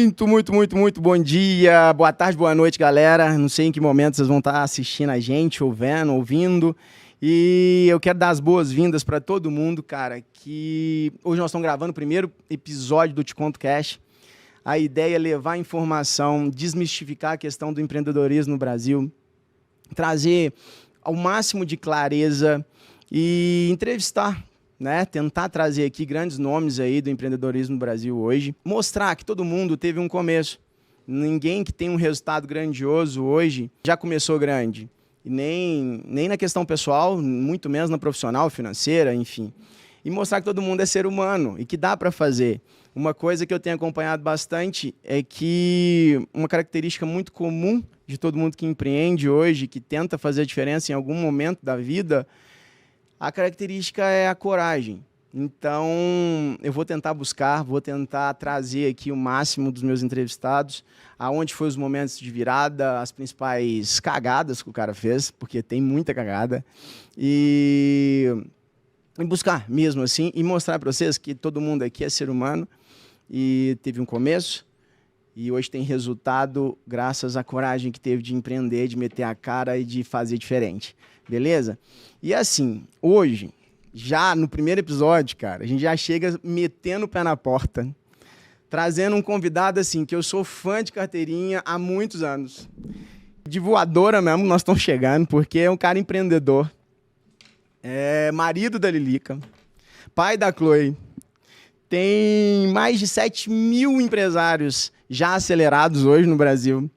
Muito bom dia, boa tarde, boa noite, galera. Não sei em que momento vocês vão estar assistindo a gente, ou vendo, ouvindo. E eu quero dar as boas-vindas para todo mundo, cara, que hoje nós estamos gravando o primeiro episódio do Te Conto Cash. A ideia é levar informação, desmistificar a questão do empreendedorismo no Brasil, trazer ao máximo de clareza e entrevistar, né? Tentar trazer aqui grandes nomes aí do empreendedorismo no Brasil hoje. Mostrar que todo mundo teve um começo. Ninguém que tem um resultado grandioso hoje já começou grande. E nem na questão pessoal, muito menos na profissional, financeira, enfim. E mostrar que todo mundo é ser humano e que dá para fazer. Uma coisa que eu tenho acompanhado bastante é que uma característica muito comum de todo mundo que empreende hoje, que tenta fazer a diferença em algum momento da vida, a característica é a coragem. Então, eu vou tentar trazer aqui o máximo dos meus entrevistados, aonde foram os momentos de virada, as principais cagadas que o cara fez, porque tem muita cagada, e buscar mesmo assim, e mostrar para vocês que todo mundo aqui é ser humano, e teve um começo, e hoje tem resultado graças à coragem que teve de empreender, de meter a cara e de fazer diferente. Beleza? E assim, hoje, já no primeiro episódio, cara, a gente já chega metendo o pé na porta, trazendo um convidado assim, que eu sou fã de carteirinha há muitos anos. De voadora mesmo, nós estamos chegando, porque é um cara empreendedor, é marido da Lilica, pai da Chloe, tem mais de 7 mil empresários já acelerados hoje no Brasil.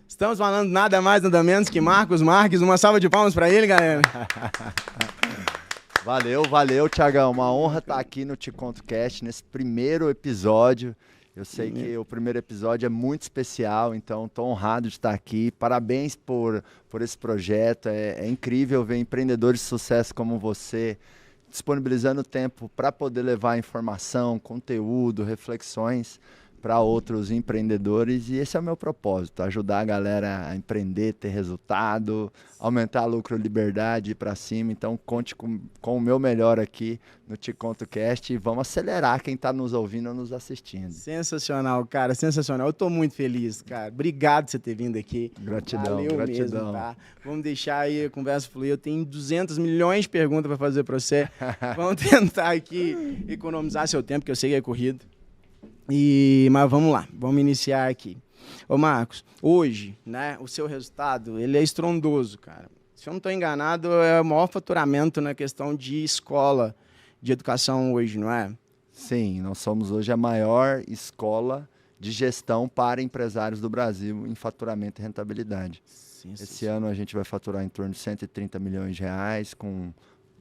Estamos falando nada mais, nada menos que Marcos Marques. Uma salva de palmas para ele, galera. Valeu, Thiagão. Uma honra estar aqui no Te Conto Cast, nesse primeiro episódio. Eu sei que o primeiro episódio é muito especial, então estou honrado de estar aqui. Parabéns por esse projeto. É incrível ver empreendedores de sucesso como você disponibilizando tempo para poder levar informação, conteúdo, reflexões para outros empreendedores, e esse é o meu propósito, ajudar a galera a empreender, ter resultado, aumentar lucro, liberdade, ir para cima. Então conte com o meu melhor aqui no Te Conto Cast e vamos acelerar quem está nos ouvindo ou nos assistindo. Sensacional, cara, sensacional. Eu estou muito feliz, cara. Obrigado por você ter vindo aqui. Gratidão. Mesmo, tá? Vamos deixar aí a conversa fluir. Eu tenho 200 milhões de perguntas para fazer para você. Vamos tentar aqui economizar seu tempo, que eu sei que é corrido. Mas vamos lá, vamos iniciar aqui. Ô Marcos, hoje, né, o seu resultado, ele é estrondoso, cara. Se eu não estou enganado, é o maior faturamento na questão de escola, de educação hoje, não é? Sim, nós somos hoje a maior escola de gestão para empresários do Brasil em faturamento e rentabilidade. Sim. Esse ano a gente vai faturar em torno de 130 milhões de reais, com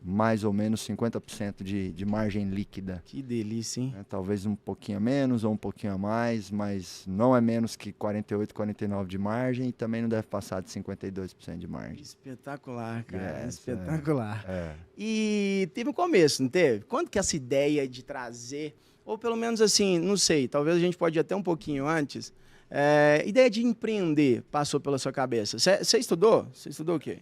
mais ou menos 50% de margem líquida. Que delícia, hein? Talvez um pouquinho a menos ou um pouquinho a mais, mas não é menos que 48, 49 de margem, e também não deve passar de 52% de margem. Espetacular, cara. Espetacular. É. E teve um começo, não teve? Quando que essa ideia de trazer, ou pelo menos assim, não sei, talvez a gente pode ir até um pouquinho antes, ideia de empreender passou pela sua cabeça. Você estudou? Você estudou o quê?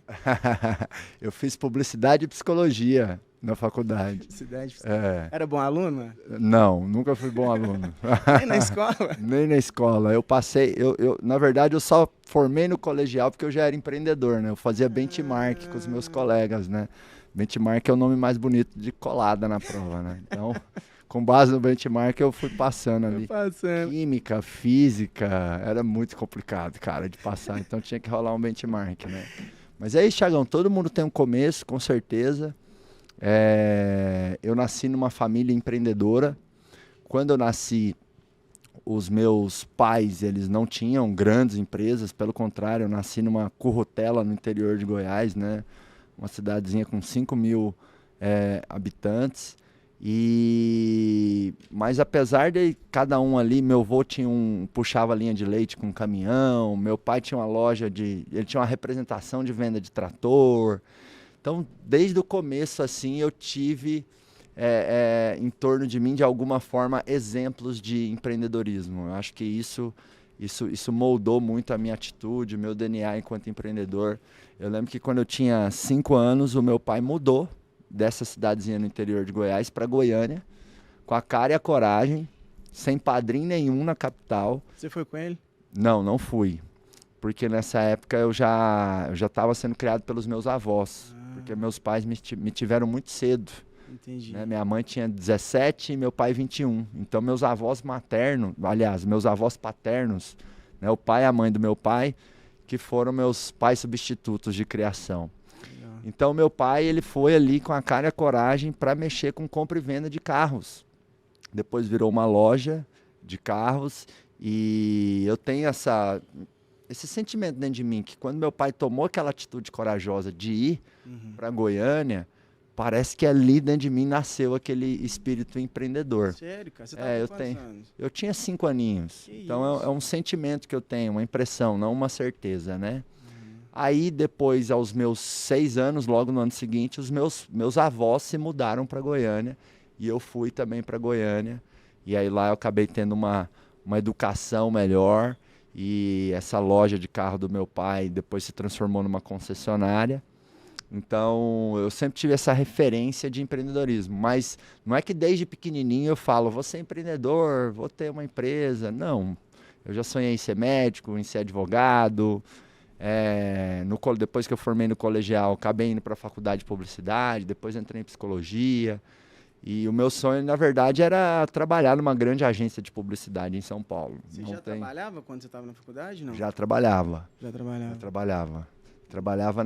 Eu fiz publicidade e psicologia na faculdade. Publicidade e psicologia. Era bom aluno? Não, nunca fui bom aluno. Nem na escola? Nem na escola. Eu passei, na verdade, eu só formei no colegial porque eu já era empreendedor, né? Eu fazia benchmark com os meus colegas, né? Benchmark é o nome mais bonito de colada na prova, né? Então, com base no benchmark, eu fui passando ali. Química, física, era muito complicado, cara, de passar. Então tinha que rolar um benchmark, né? Mas é isso, Thiagão, todo mundo tem um começo, com certeza. Eu nasci numa família empreendedora. Quando eu nasci, os meus pais, eles não tinham grandes empresas, pelo contrário, eu nasci numa currutela no interior de Goiás, né? Uma cidadezinha com 5 mil habitantes. Mas apesar de cada um ali, meu avô puxava linha de leite com um caminhão, meu pai tinha uma loja ele tinha uma representação de venda de trator. Então, desde o começo, assim, eu tive em torno de mim, de alguma forma, exemplos de empreendedorismo. Eu acho que isso moldou muito a minha atitude, o meu DNA enquanto empreendedor. Eu lembro que quando eu tinha 5 anos, o meu pai mudou dessa cidadezinha no interior de Goiás para Goiânia, com a cara e a coragem, sem padrinho nenhum na capital. Você foi com ele? Não fui. Porque nessa época eu já estava sendo criado pelos meus avós. Porque meus pais me tiveram muito cedo. Entendi. Né? Minha mãe tinha 17 e meu pai 21. Então meus avós maternos, aliás, meus avós paternos, né? O pai e a mãe do meu pai, que foram meus pais substitutos de criação. Legal. Então meu pai, ele foi ali com a cara e a coragem para mexer com compra e venda de carros. Depois virou uma loja de carros e eu tenho esse sentimento dentro de mim, que quando meu pai tomou aquela atitude corajosa de ir para Goiânia, parece que ali dentro de mim nasceu aquele espírito empreendedor. Sério, cara? Você tava com quantos anos? Eu tinha 5 aninhos. Que então é um sentimento que eu tenho, uma impressão, não uma certeza, né? Aí depois, aos meus 6 anos, logo no ano seguinte, os meus avós se mudaram para Goiânia e eu fui também para Goiânia. E aí lá eu acabei tendo uma educação melhor. E essa loja de carro do meu pai depois se transformou numa concessionária. Então, eu sempre tive essa referência de empreendedorismo. Mas não é que desde pequenininho eu falo, vou ser empreendedor, vou ter uma empresa. Não, eu já sonhei em ser médico, em ser advogado. Depois que eu formei no colegial, acabei indo para a faculdade de publicidade, depois entrei em psicologia. E o meu sonho, na verdade, era trabalhar numa grande agência de publicidade em São Paulo. Você já trabalhava quando você estava na faculdade, não? Já trabalhava. Já trabalhava? Já trabalhava. Trabalhava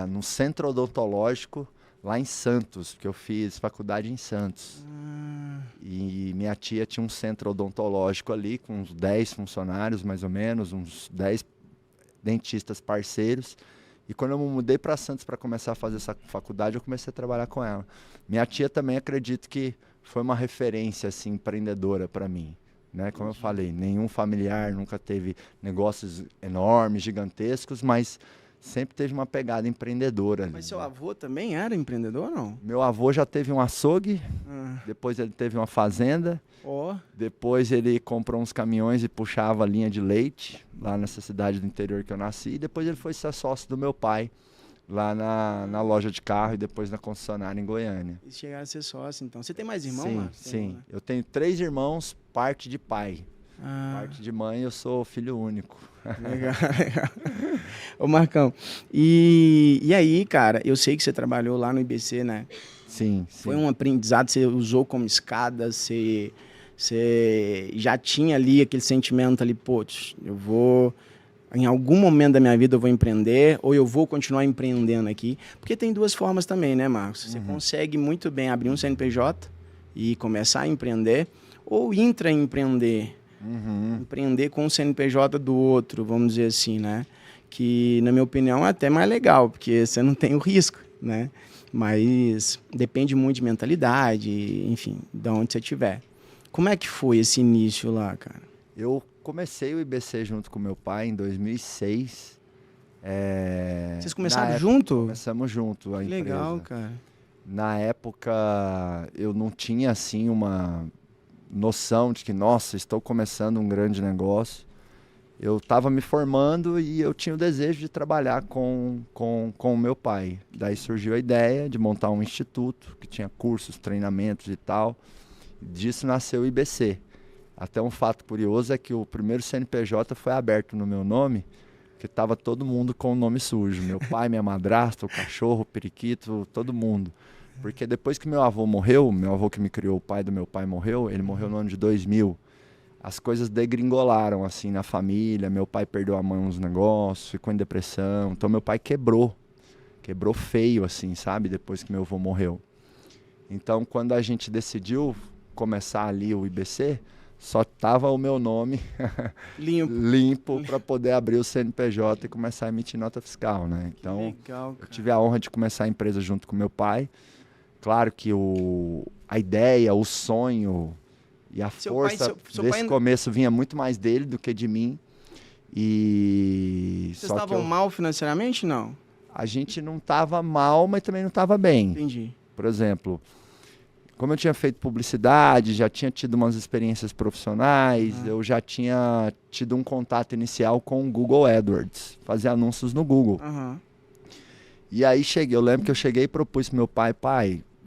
no centro odontológico, lá em Santos, porque eu fiz faculdade em Santos. E minha tia tinha um centro odontológico ali, com uns 10 funcionários, mais ou menos, uns 10 dentistas parceiros. E quando eu me mudei para Santos para começar a fazer essa faculdade, eu comecei a trabalhar com ela. Minha tia também, acredito que foi uma referência assim, empreendedora para mim. Né? Como eu falei, nenhum familiar nunca teve negócios enormes, gigantescos, mas sempre teve uma pegada empreendedora. Mas seu avô também era empreendedor ou não? Meu avô já teve um açougue, depois ele teve uma fazenda, depois ele comprou uns caminhões e puxava a linha de leite lá nessa cidade do interior que eu nasci, e depois ele foi ser sócio do meu pai lá na loja de carro e depois na concessionária em Goiânia. E chegaram a ser sócio, então. Você tem mais irmãos? Sim, Marcos? sim. Né? Eu tenho 3 irmãos, parte de pai. Parte de mãe, eu sou filho único. Legal, legal. Ô Marcão, e aí, cara, eu sei que você trabalhou lá no IBC, né? Sim, sim. Foi um aprendizado, você usou como escada, você já tinha ali aquele sentimento ali, pô, eu vou... Em algum momento da minha vida eu vou empreender ou eu vou continuar empreendendo aqui. Porque tem 2 formas também, né, Marcos? Você consegue muito bem abrir um CNPJ e começar a empreender ou intraempreender. Empreender com o CNPJ do outro, vamos dizer assim, né? Que, na minha opinião, é até mais legal, porque você não tem o risco, né? Mas depende muito de mentalidade, enfim, de onde você estiver. Como é que foi esse início lá, cara? Eu comecei o IBC junto com meu pai em 2006. Vocês começaram junto? Começamos junto a empresa. Legal, cara. Na época, eu não tinha, assim, uma noção de que, nossa, estou começando um grande negócio. Eu estava me formando e eu tinha o desejo de trabalhar com o meu pai. Daí surgiu a ideia de montar um instituto que tinha cursos, treinamentos e tal. Disso nasceu o IBC. Até um fato curioso é que o primeiro CNPJ foi aberto no meu nome, que estava todo mundo com o nome sujo. Meu pai, minha madrasta, o cachorro, o periquito, todo mundo. Porque depois que meu avô morreu, meu avô que me criou, o pai do meu pai morreu, ele morreu no ano de 2000. As coisas degringolaram assim na família, meu pai perdeu a mão nos negócios, ficou em depressão. Então meu pai quebrou feio assim, sabe? Depois que meu avô morreu. Então quando a gente decidiu começar ali o IBC, só tava o meu nome limpo para poder abrir o CNPJ e começar a emitir nota fiscal, né? Então, legal, eu tive a honra de começar a empresa junto com meu pai. Claro que a ideia, o sonho e a força desse começo vinha muito mais dele do que de mim. Vocês estavam mal financeiramente, não? A gente não estava mal, mas também não estava bem. Entendi. Por exemplo, como eu tinha feito publicidade, já tinha tido umas experiências profissionais, eu já tinha tido um contato inicial com o Google AdWords, fazer anúncios no Google. E aí eu lembro que eu cheguei e propus pro meu pai,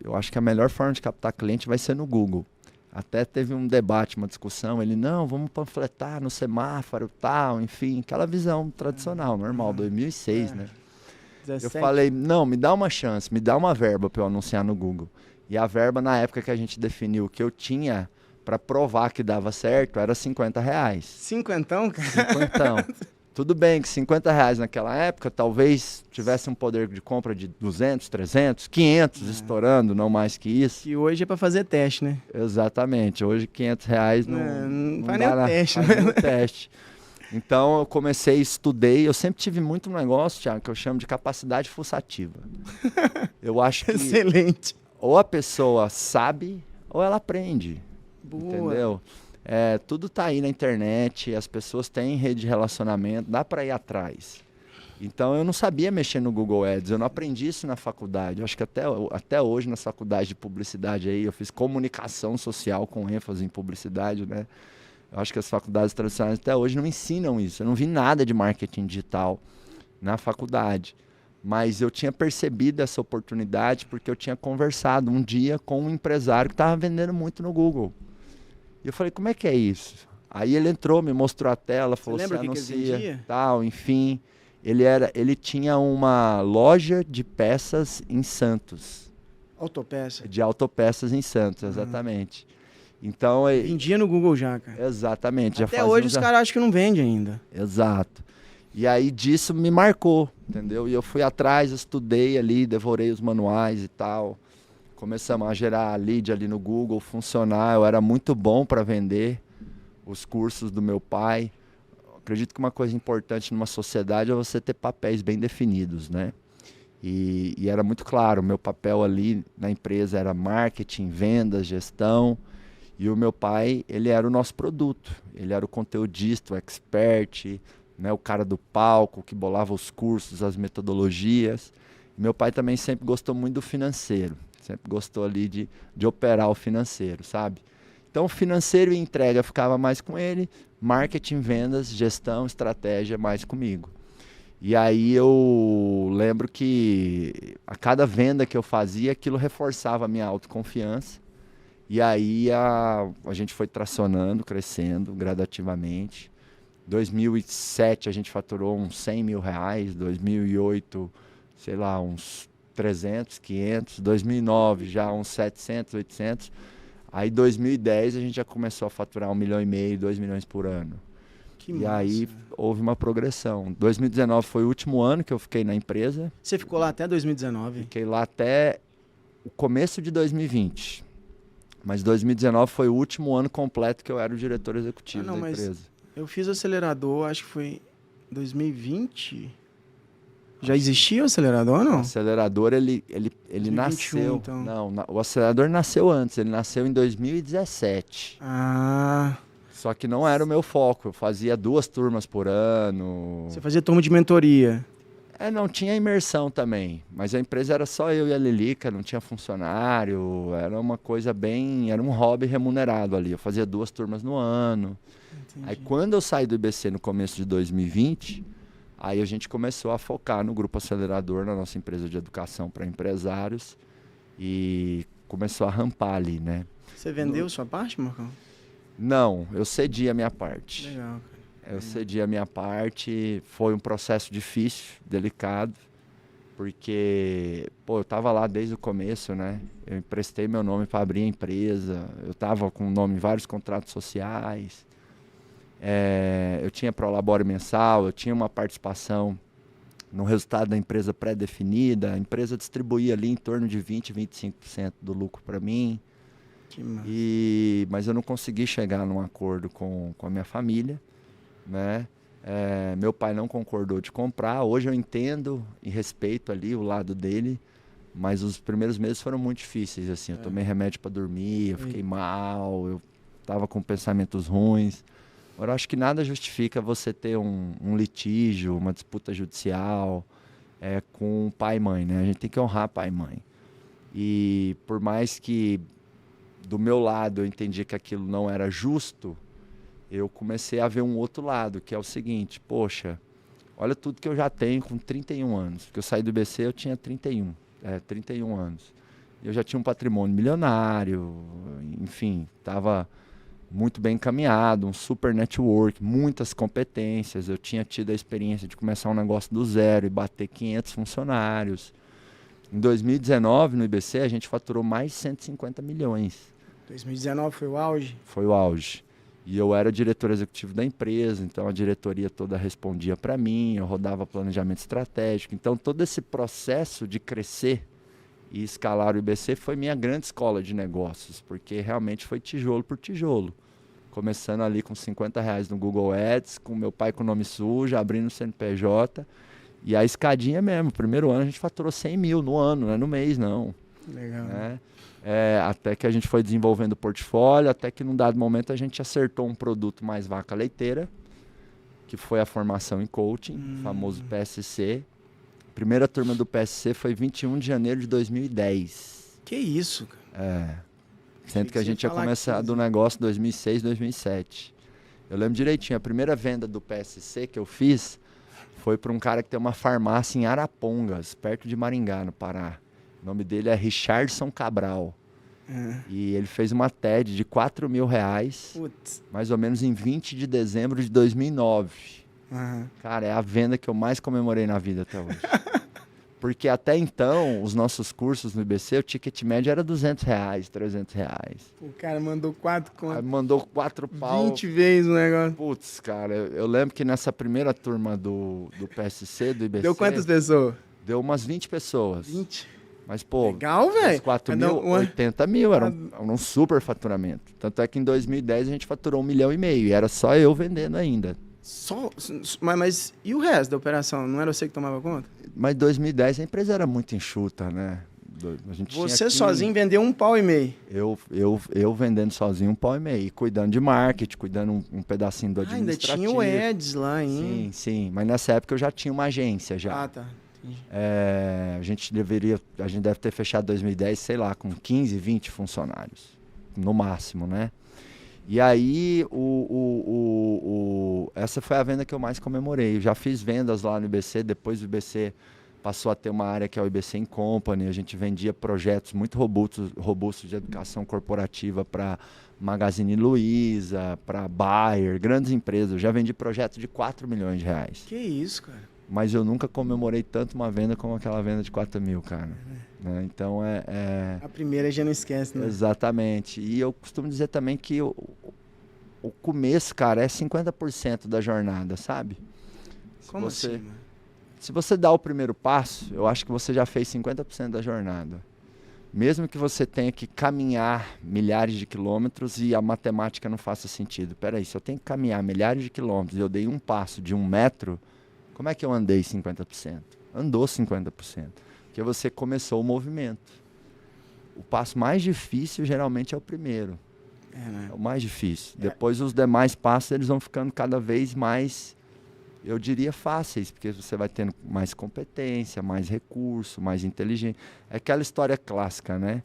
eu acho que a melhor forma de captar cliente vai ser no Google. Até teve um debate, uma discussão. Ele, não, vamos panfletar no semáforo, tal, enfim. Aquela visão tradicional, normal, 2006, né? 17. Eu falei, não, me dá uma chance, me dá uma verba para eu anunciar no Google. E a verba, na época que a gente definiu que eu tinha para provar que dava certo, era R$50. Cinquentão, cara? Cinquentão. Tudo bem que R$50 naquela época talvez tivesse um poder de compra de 200, 300, 500 estourando, não mais que isso. Que hoje é pra fazer teste, né? Exatamente. Hoje R$500 não faz dá nem o teste, faz né? nem o teste. Então eu comecei, estudei. Eu sempre tive muito negócio, Thiago, que eu chamo de capacidade fuçativa. Eu acho que Excelente. ou a pessoa sabe ou ela aprende. Boa. Entendeu? Tudo tá aí na internet, as pessoas têm rede de relacionamento, dá para ir atrás. Então eu não sabia mexer no Google Ads, eu não aprendi isso na faculdade. Eu acho que até hoje na faculdade de publicidade aí, eu fiz comunicação social com ênfase em publicidade, né? Eu acho que as faculdades tradicionais até hoje não ensinam isso. Eu não vi nada de marketing digital na faculdade. Mas eu tinha percebido essa oportunidade porque eu tinha conversado um dia com um empresário que estava vendendo muito no Google. E eu falei, como é que é isso? Aí ele entrou, me mostrou a tela, falou, você anuncia, tal, enfim. Ele tinha uma loja de peças em Santos. Autopeça. De autopeças em Santos, exatamente. Então, vendia no Google já, cara. Exatamente. Até hoje os caras acham que não vende ainda. Exato. E aí disso me marcou, entendeu? E eu fui atrás, estudei ali, devorei os manuais e tal. Começamos a gerar lead ali no Google, funcionar. Eu era muito bom para vender os cursos do meu pai. Acredito que uma coisa importante numa sociedade é você ter papéis bem definidos, né? E era muito claro, o meu papel ali na empresa era marketing, vendas, gestão. E o meu pai, ele era o nosso produto. Ele era o conteudista, o expert, né? O cara do palco que bolava os cursos, as metodologias. Meu pai também sempre gostou muito do financeiro. Sempre gostou ali de operar o financeiro, sabe? Então, financeiro e entrega ficava mais com ele, marketing, vendas, gestão, estratégia mais comigo. E aí eu lembro que a cada venda que eu fazia, aquilo reforçava a minha autoconfiança. E aí a gente foi tracionando, crescendo gradativamente. 2007 a gente faturou uns R$100 mil, 2008, sei lá, uns 300, 500, 2009 já uns 700, 800. Aí 2010 a gente já começou a faturar 1,5 milhão, 2 milhões por ano. Que e massa. Aí houve uma progressão. 2019 foi o último ano que eu fiquei na empresa. Você ficou lá até 2019? Fiquei lá até o começo de 2020. Mas 2019 foi o último ano completo que eu era o diretor executivo da empresa. Eu fiz o acelerador, acho que foi 2020. Já existia o acelerador ou não? O acelerador, ele 2021, nasceu... Então. Não, o acelerador nasceu antes. Ele nasceu em 2017. Ah. Só que não era o meu foco. Eu fazia 2 turmas por ano. Você fazia turma de mentoria? Não tinha imersão também. Mas a empresa era só eu e a Lilica, não tinha funcionário. Era uma coisa bem... Era um hobby remunerado ali. Eu fazia 2 turmas no ano. Entendi. Aí quando eu saí do IBC no começo de 2020... Aí a gente começou a focar no Grupo Acelerador, na nossa empresa de educação para empresários. E começou a rampar ali, né? Você vendeu sua parte, Marcão? Não, eu cedi a minha parte. Legal, cara. Eu cedi a minha parte. Foi um processo difícil, delicado. Porque, eu tava lá desde o começo, né? Eu emprestei meu nome para abrir a empresa. Eu tava com o nome em vários contratos sociais. Eu tinha prolabore mensal, eu tinha uma participação no resultado da empresa pré-definida. A empresa distribuía ali em torno de 20%, 25% do lucro para mim. Que massa. Mas eu não consegui chegar num acordo com a minha família, né? Meu pai não concordou de comprar. Hoje eu entendo e respeito ali o lado dele, mas os primeiros meses foram muito difíceis. Assim, eu tomei remédio para dormir, eu fiquei mal, eu estava com pensamentos ruins. Agora, eu acho que nada justifica você ter um litígio, uma disputa judicial com pai e mãe, né? A gente tem que honrar pai e mãe. E por mais que do meu lado eu entendi que aquilo não era justo, eu comecei a ver um outro lado, que é o seguinte: poxa, olha tudo que eu já tenho com 31 anos. Porque eu saí do IBC, eu tinha 31 anos. Eu já tinha um patrimônio milionário, enfim, estava muito bem encaminhado, um super network, muitas competências. Eu tinha tido a experiência de começar um negócio do zero e bater 500 funcionários. Em 2019, no IBC, a gente faturou mais de 150 milhões. 2019 foi o auge? Foi o auge. E eu era diretor executivo da empresa, então a diretoria toda respondia para mim, eu rodava planejamento estratégico. Então todo esse processo de crescer e escalar o IBC foi minha grande escola de negócios, porque realmente foi tijolo por tijolo. Começando ali com R$50 no Google Ads, com meu pai com o nome sujo, abrindo o CNPJ. E a escadinha mesmo, primeiro ano a gente faturou 100 mil no ano, não é no mês não. Legal. Né? Até que a gente foi desenvolvendo o portfólio, até que num dado momento a gente acertou um produto mais vaca leiteira, que foi a formação em coaching, famoso PSC. Primeira turma do PSC foi 21 de janeiro de 2010. Que isso, cara? Sendo que a gente tinha começado o negócio em 2006, 2007. Eu lembro direitinho, a primeira venda do PSC que eu fiz foi para um cara que tem uma farmácia em Arapongas, perto de Maringá, no Pará. O nome dele é Richardson Cabral. E ele fez uma TED de R$4 mil, mais ou menos em 20 de dezembro de 2009. Cara, é a venda que eu mais comemorei na vida até hoje. Porque até então, os nossos cursos no IBC, o ticket médio era R$200, R$300. O cara mandou 4 contas. Mandou 4 pau. 20 vezes o negócio. Putz, cara, eu lembro que nessa primeira turma do PSC, do IBC... Deu quantas pessoas? Deu umas 20 pessoas. 20? Mas, pô, legal, velho. 4 mil, 80 mil, era um super faturamento. Tanto é que em 2010 a gente faturou 1,5 milhão e era só eu vendendo ainda. Mas e o resto da operação? Não era você que tomava conta? Mas em 2010 a empresa era muito enxuta, né? A gente você sozinho vendeu R$1,5 milhão? Eu vendendo sozinho R$1,5 milhão. Cuidando de marketing, cuidando um pedacinho do administrativo. Ainda tinha o Eds lá ainda. Sim. Mas nessa época eu já tinha uma agência já. Tá. A gente deve ter fechado 2010, sei lá, com 15, 20 funcionários. No máximo, né? E aí, essa foi a venda que eu mais comemorei. Eu já fiz vendas lá no IBC, depois do IBC passou a ter uma área que é o IBC Company. A gente vendia projetos muito robustos de educação corporativa para Magazine Luiza, para Bayer, grandes empresas. Eu já vendi projetos de R$4 milhões. Que isso, cara. Mas eu nunca comemorei tanto uma venda como aquela venda de 4 mil, cara. Né? Então A primeira já não esquece, né? Exatamente. E eu costumo dizer também que o começo, cara, é 50% da jornada, sabe? Como assim, mano? Se você dá o primeiro passo, eu acho que você já fez 50% da jornada. Mesmo que você tenha que caminhar milhares de quilômetros e a matemática não faça sentido. Peraí, se eu tenho que caminhar milhares de quilômetros e eu dei um passo de 1 metro, como é que eu andei 50%? Andou 50%. Porque você começou o movimento. O passo mais difícil geralmente é o primeiro. Né? É o mais difícil. Depois os demais passos eles vão ficando cada vez mais, eu diria, fáceis, porque você vai tendo mais competência, mais recurso, mais inteligência. É aquela história clássica, né?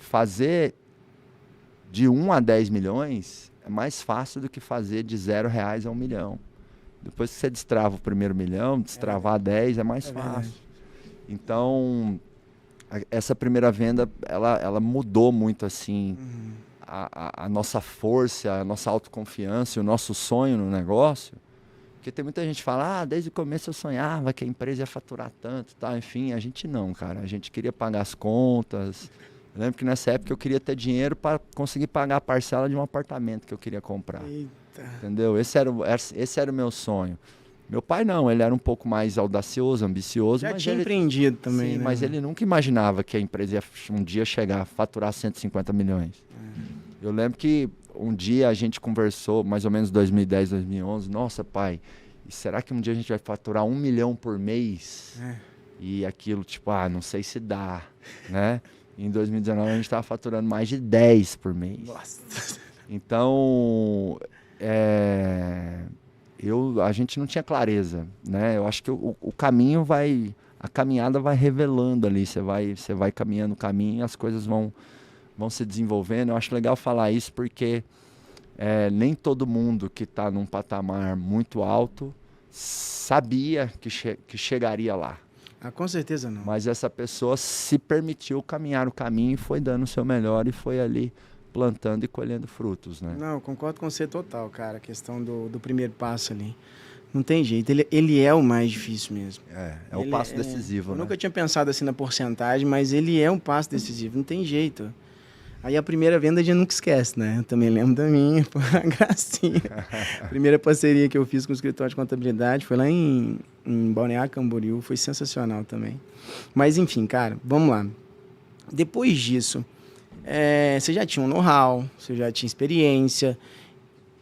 Fazer de 1 a 10 milhões é mais fácil do que fazer de R$0 a 1 milhão. Depois que você destrava o primeiro milhão, destravar 10 é mais fácil. Então, essa primeira venda, ela mudou muito, assim, a nossa força, a nossa autoconfiança, o nosso sonho no negócio. Porque tem muita gente que fala, desde o começo eu sonhava que a empresa ia faturar tanto, tá? Enfim, a gente não, cara. A gente queria pagar as contas. Eu lembro que nessa época eu queria ter dinheiro para conseguir pagar a parcela de um apartamento que eu queria comprar. Eita. Entendeu? Esse era o meu sonho. Meu pai não, ele era um pouco mais audacioso, ambicioso. Já mas tinha empreendido também, sim, né? Mas ele nunca imaginava que a empresa ia um dia chegar a faturar 150 milhões. Eu lembro que um dia a gente conversou, mais ou menos 2010, 2011, nossa, pai, será que um dia a gente vai faturar 1 milhão por mês? E aquilo, tipo, não sei se dá, né? Em 2019 a gente estava faturando mais de 10 por mês. Nossa. Então, a gente não tinha clareza, né? Eu acho que o caminho a caminhada vai revelando ali, você vai caminhando o caminho e as coisas vão se desenvolvendo. Eu acho legal falar isso porque nem todo mundo que está num patamar muito alto sabia que chegaria lá. Ah, com certeza não. Mas essa pessoa se permitiu caminhar o caminho e foi dando o seu melhor e foi ali plantando e colhendo frutos, né? Não, eu concordo com você total, cara. A questão do primeiro passo ali. Não tem jeito, ele é o mais difícil mesmo. É o passo decisivo, Eu né? nunca tinha pensado assim na porcentagem, mas ele é um passo decisivo, não tem jeito. Aí a primeira venda a gente nunca esquece, né? Eu também lembro da minha, pô, a gracinha. A primeira parceria que eu fiz com o escritório de contabilidade foi lá em Balneário Camboriú, foi sensacional também. Mas enfim, cara, vamos lá. Depois disso, você já tinha um know-how, você já tinha experiência,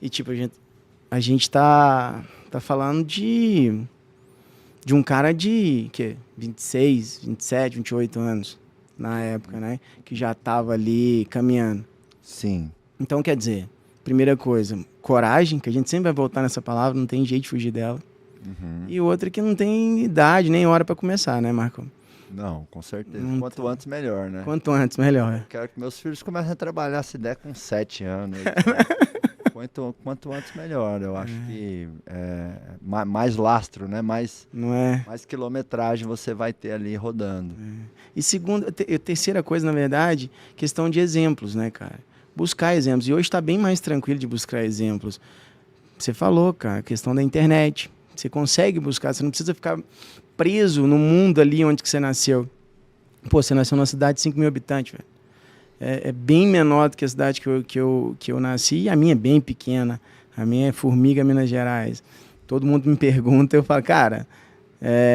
e tipo, a gente tá falando de um cara de, 26, 27, 28 anos, na época, né? Que já tava ali caminhando. Sim. Então, quer dizer, primeira coisa, coragem, que a gente sempre vai voltar nessa palavra, não tem jeito de fugir dela. Uhum. E outra que não tem idade nem hora para começar, né, Marco? Não, com certeza. Não Quanto antes, melhor, né? Quanto antes, melhor. Quero que meus filhos comecem a trabalhar, se der, com 7 anos. Quanto antes, melhor. Eu acho que mais lastro, né? Mais quilometragem você vai ter ali rodando. E segunda, terceira coisa, na verdade, questão de exemplos, né, cara? Buscar exemplos. E hoje está bem mais tranquilo de buscar exemplos. Você falou, cara, a questão da internet. Você consegue buscar, você não precisa ficar preso no mundo ali onde que você nasceu. Pô, você nasceu numa cidade de 5 mil habitantes, velho. É bem menor do que a cidade que eu nasci, e a minha é bem pequena. A minha é Formiga, Minas Gerais. Todo mundo me pergunta, eu falo, cara,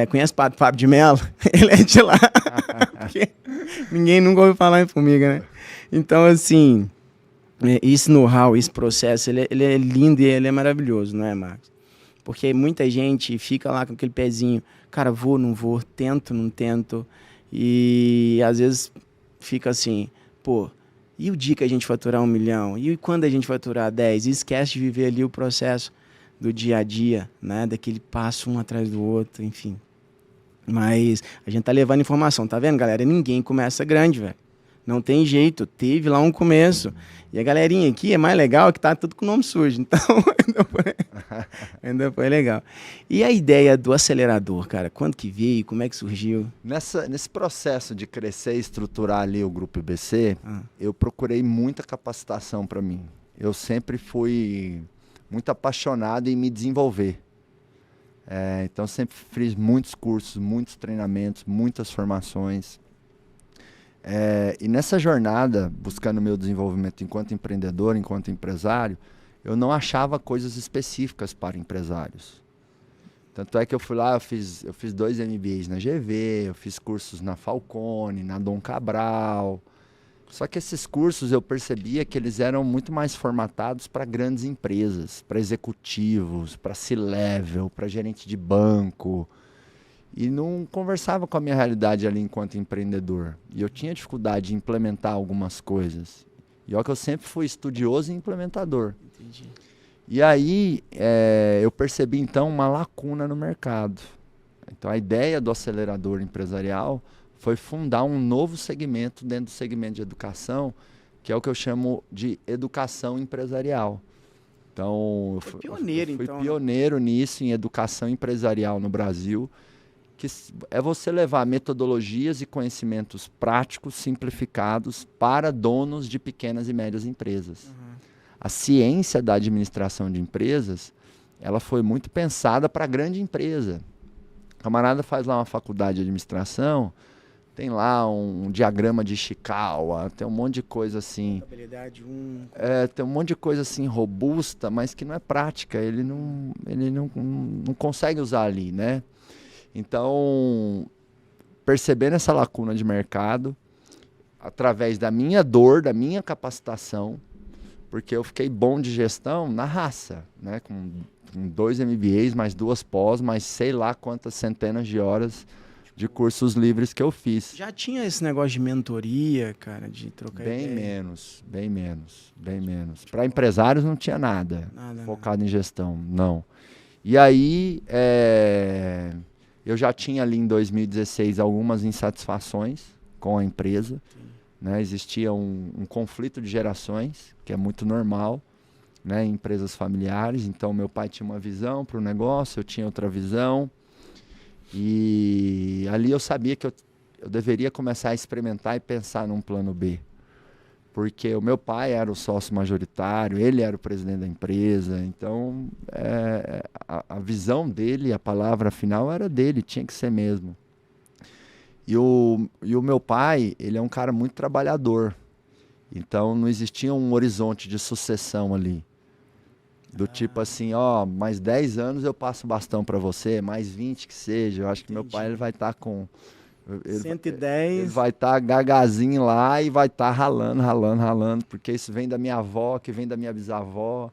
conhece o Padre Fábio de Mello? Ele é de lá. Porque ninguém nunca ouviu falar em Formiga, né? Então, assim, esse know-how, esse processo, ele é lindo e ele é maravilhoso, não é, Marcos? Porque muita gente fica lá com aquele pezinho, cara, vou, não vou, tento, não tento, e às vezes fica assim, pô, e o dia que a gente faturar 1 milhão? E quando a gente faturar 10? E esquece de viver ali o processo do dia a dia, né? Daquele passo um atrás do outro, enfim. Mas a gente tá levando informação, tá vendo, galera? Ninguém começa grande, velho. Não tem jeito, teve lá um começo. E a galerinha aqui é mais legal que tá tudo com o nome sujo. Então, ainda foi legal. E a ideia do acelerador, cara? Quando que veio? Como é que surgiu? Nesse processo de crescer e estruturar ali o Grupo IBC, eu procurei muita capacitação para mim. Eu sempre fui muito apaixonado em me desenvolver. Então, sempre fiz muitos cursos, muitos treinamentos, muitas formações. E nessa jornada, buscando meu desenvolvimento enquanto empreendedor, enquanto empresário, eu não achava coisas específicas para empresários. Tanto é que eu fui lá, eu fiz 2 MBAs na GV, eu fiz cursos na Falcone, na Dom Cabral. Só que esses cursos eu percebia que eles eram muito mais formatados para grandes empresas, para executivos, para C-level, para gerente de banco. E não conversava com a minha realidade ali enquanto empreendedor. E eu tinha dificuldade de implementar algumas coisas. E olha que eu sempre fui estudioso e implementador. Entendi. E aí eu percebi então uma lacuna no mercado. Então a ideia do acelerador empresarial foi fundar um novo segmento dentro do segmento de educação, que é o que eu chamo de educação empresarial. Então eu fui pioneiro nisso, em educação empresarial no Brasil, que é você levar metodologias e conhecimentos práticos, simplificados para donos de pequenas e médias empresas. A ciência da administração de empresas, ela foi muito pensada para a grande empresa. O camarada faz lá uma faculdade de administração, tem lá um diagrama de Ishikawa, tem um monte de coisa assim. Tem um monte de coisa assim robusta, mas que não é prática, ele não consegue usar ali, né? Então, percebendo essa lacuna de mercado, através da minha dor, da minha capacitação, porque eu fiquei bom de gestão na raça, né? Com 2 MBAs, mais 2 pós, mais sei lá quantas centenas de horas de cursos livres que eu fiz. Já tinha esse negócio de mentoria, cara, de trocar ideia? Bem menos. Para empresários não tinha nada focado em gestão, não. E aí, eu já tinha ali em 2016 algumas insatisfações com a empresa, né? Existia um conflito de gerações, que é muito normal, né, em empresas familiares. Então meu pai tinha uma visão para o negócio, eu tinha outra visão, E ali eu sabia que eu deveria começar a experimentar e pensar num plano B. Porque o meu pai era o sócio majoritário, ele era o presidente da empresa, então a visão dele, a palavra final era dele, tinha que ser mesmo. E o meu pai, ele é um cara muito trabalhador, então não existia um horizonte de sucessão ali. Do tipo assim, ó, mais 10 anos eu passo o bastão para você, mais 20 que seja, eu acho que meu pai ele vai estar com... Ele 110. vai estar gagazinho lá e vai estar ralando, porque isso vem da minha avó, que vem da minha bisavó,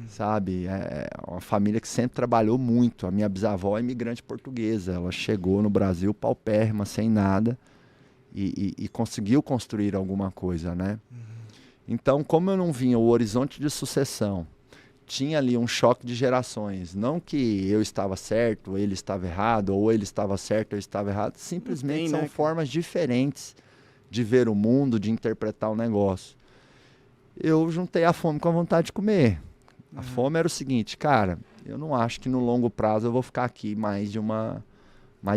sabe? É uma família que sempre trabalhou muito. A minha bisavó é imigrante portuguesa, ela chegou no Brasil paupérrima, sem nada, e conseguiu construir alguma coisa, né? Então, como eu não vinha o horizonte de sucessão, tinha ali um choque de gerações. Não que eu estava certo, ou ele estava errado, ou ele estava certo, eu estava errado. Simplesmente são formas diferentes de ver o mundo, de interpretar o negócio. Eu juntei a fome com a vontade de comer. A fome era o seguinte, cara, eu não acho que no longo prazo eu vou ficar aqui mais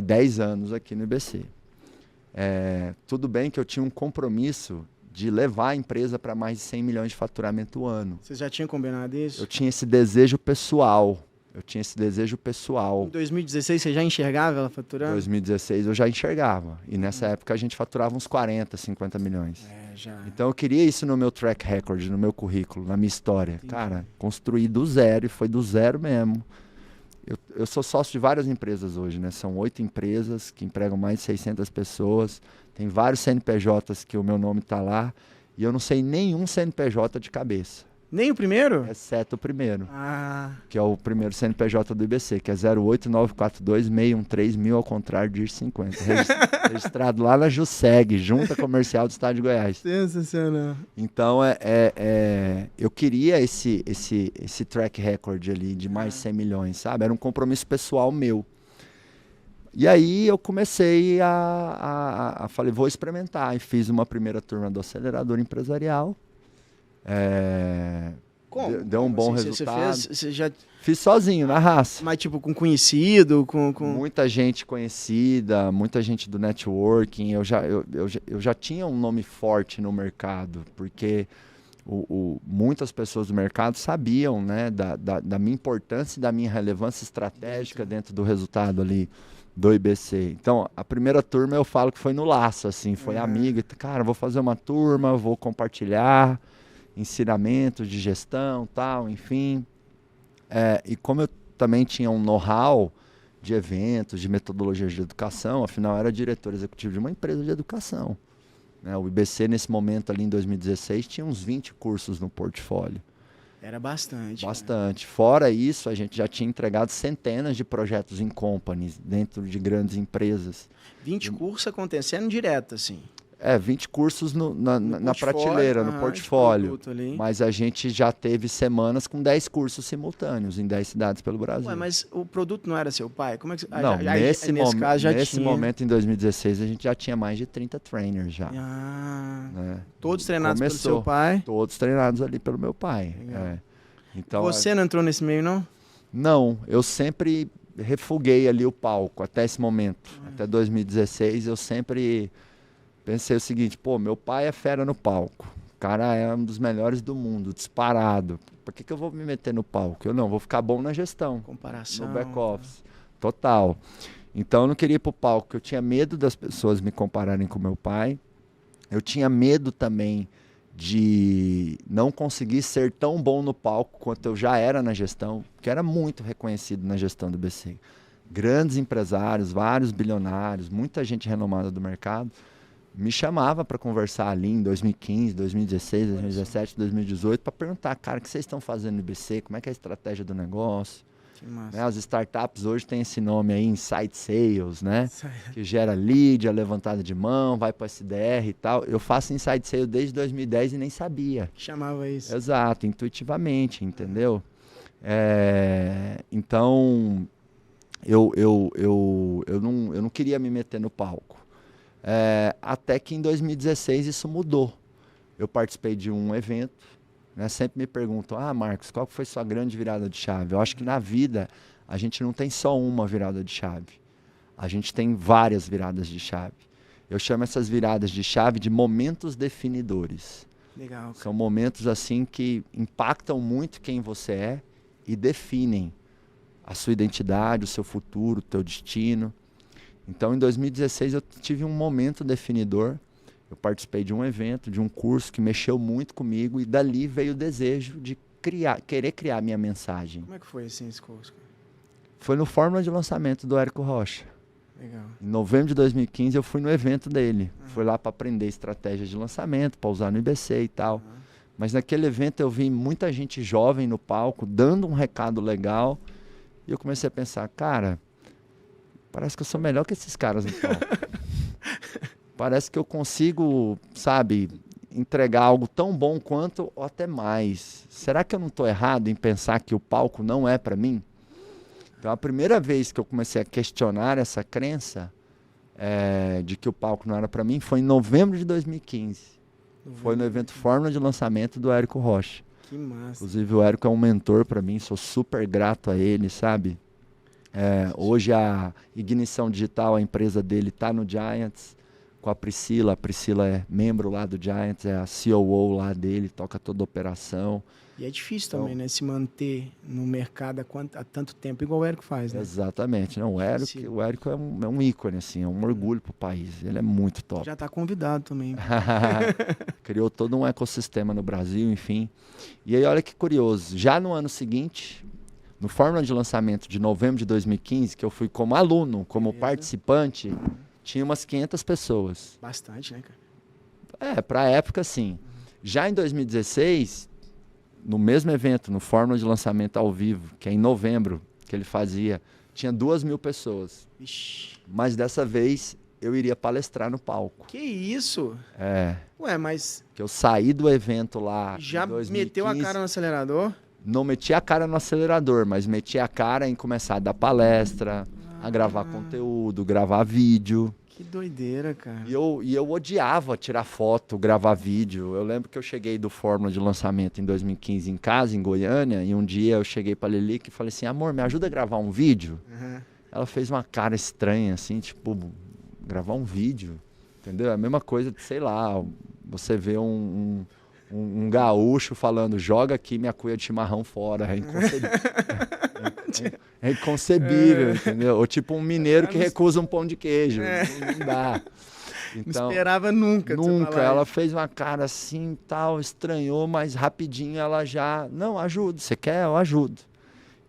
10 anos aqui no IBC. Tudo bem que eu tinha um compromisso de levar a empresa para mais de 100 milhões de faturamento ano. Você já tinha combinado isso? Eu tinha esse desejo pessoal. Em 2016 você já enxergava ela faturando? Em 2016 eu já enxergava. E nessa época a gente faturava uns 40, 50 milhões. Já. Então eu queria isso no meu track record, no meu currículo, na minha história. Entendi. Cara, construí do zero e foi do zero mesmo. Eu sou sócio de várias empresas hoje, né? São 8 empresas que empregam mais de 600 pessoas. Tem vários CNPJs que o meu nome está lá. E eu não sei nenhum CNPJ de cabeça. Nem o primeiro? Exceto o primeiro. Que é o primeiro CNPJ do IBC, que é 08942-613-1000, ao contrário de 50. Registrado lá na JUSEG, Junta Comercial do Estado de Goiás. Sensacional. Então, eu queria esse track record ali de mais 100 milhões, sabe? Era um compromisso pessoal meu. E aí eu comecei falei, vou experimentar. E fiz uma primeira turma do acelerador empresarial. Como? Deu um bom resultado. Você já... Fiz sozinho, na raça. Mas tipo, com conhecido? Com... Muita gente conhecida, muita gente do networking. Eu já tinha um nome forte no mercado, porque muitas pessoas do mercado sabiam, né, da minha importância e da minha relevância estratégica dentro do resultado ali do IBC. Então, a primeira turma eu falo que foi no laço, assim, foi amigo. Cara, vou fazer uma turma, vou compartilhar ensinamentos de gestão, tal, enfim. E como eu também tinha um know-how de eventos, de metodologias de educação, afinal, eu era diretor executivo de uma empresa de educação. Né? O IBC, nesse momento ali em 2016, tinha uns 20 cursos no portfólio. Era bastante. Bastante. Né? Fora isso, a gente já tinha entregado centenas de projetos em companies, dentro de grandes empresas. 20 cursos acontecendo direto, assim. 20 cursos na prateleira, no portfólio. Mas a gente já teve semanas com 10 cursos simultâneos em 10 cidades pelo Brasil. Ué, mas o produto não era seu pai? Como é que não, nesse momento, em 2016, a gente já tinha mais de 30 trainers já. Né? Todos treinados pelo seu pai? Todos treinados ali pelo meu pai. Então, você não entrou nesse meio, não? Não, eu sempre refuguei ali o palco até esse momento. Até 2016, eu sempre... pensei o seguinte, meu pai é fera no palco. O cara é um dos melhores do mundo, disparado. Por que eu vou me meter no palco? Eu não, vou ficar bom na gestão. Comparação. No back-office. Total. Então eu não queria ir pro palco, eu tinha medo das pessoas me compararem com meu pai. Eu tinha medo também de não conseguir ser tão bom no palco quanto eu já era na gestão, porque era muito reconhecido na gestão do BC. Grandes empresários, vários bilionários, muita gente renomada do mercado, me chamava para conversar ali em 2015, 2016, 2017, 2018, para perguntar, cara, o que vocês estão fazendo no IBC? Como é que é a estratégia do negócio? Né? As startups hoje têm esse nome aí, Inside Sales, né? Que gera lead, a levantada de mão, vai para o SDR e tal. Eu faço Inside Sales desde 2010 e nem sabia. Chamava isso. Exato, intuitivamente, entendeu? Então, eu não queria me meter no palco. Até que em 2016 isso mudou. Eu participei de um evento, né? Sempre me perguntam, Marcos, qual foi sua grande virada de chave? Eu acho que na vida a gente não tem só uma virada de chave. A gente tem várias viradas de chave. Eu chamo essas viradas de chave de momentos definidores. Legal. São momentos assim que impactam muito quem você é e definem a sua identidade, o seu futuro, o teu destino. Então, em 2016, eu tive um momento definidor. Eu participei de um evento, de um curso que mexeu muito comigo e dali veio o desejo de querer criar a minha mensagem. Como é que foi assim esse curso? Foi no Fórmula de Lançamento do Érico Rocha. Legal. Em novembro de 2015 eu fui no evento dele. Fui lá para aprender estratégias de lançamento, para usar no IBC e tal. Mas naquele evento eu vi muita gente jovem no palco, dando um recado legal. E eu comecei a pensar, cara, parece que eu sou melhor que esses caras no palco. Parece que eu consigo, sabe, entregar algo tão bom quanto ou até mais. Será que eu não estou errado em pensar que o palco não é para mim? Então, a primeira vez que eu comecei a questionar essa crença de que o palco não era para mim foi em novembro de 2015. Foi no evento Fórmula de Lançamento do Érico Rocha. Que massa. Inclusive, o Érico é um mentor para mim, sou super grato a ele, sabe? Hoje a Ignição Digital, a empresa dele, está no Giants com a Priscila. A Priscila é membro lá do Giants, é a COO lá dele, toca toda a operação. E é difícil também, né? Se manter no mercado há tanto tempo, igual o Érico faz, né? Exatamente. Não, o Érico é um ícone, assim, é um orgulho pro país. Ele é muito top. Já está convidado também. Criou todo um ecossistema no Brasil, enfim. E aí, olha que curioso. Já no ano seguinte, no Fórmula de Lançamento de novembro de 2015, que eu fui como aluno, como participante, tinha umas 500 pessoas. Bastante, né, cara? Pra época, sim. Já em 2016... no mesmo evento, no Fórmula de Lançamento ao vivo, que é em novembro que ele fazia, tinha 2.000 pessoas. Ixi. Mas dessa vez eu iria palestrar no palco. Que isso? Ué, mas... Que eu saí do evento lá já em 2015, meteu a cara no acelerador? Não meti a cara no acelerador, mas meti a cara em começar a dar palestra, a gravar conteúdo, gravar vídeo. Que doideira, cara. E eu odiava tirar foto, gravar vídeo. Eu lembro que eu cheguei do Fórmula de Lançamento em 2015 em casa, em Goiânia, e um dia eu cheguei pra Lilique e falei assim, amor, me ajuda a gravar um vídeo? Ela fez uma cara estranha, assim, tipo, gravar um vídeo, entendeu? É a mesma coisa de, sei lá, você vê um gaúcho falando, joga aqui minha cuia de chimarrão fora, é inconcebível. É inconcebível, entendeu? Ou tipo um mineiro que recusa um pão de queijo. Não dá. Então, não esperava nunca. Nunca. Ela fez uma cara assim, tal, estranhou, mas rapidinho ela já... Não, ajudo. Você quer? Eu ajudo.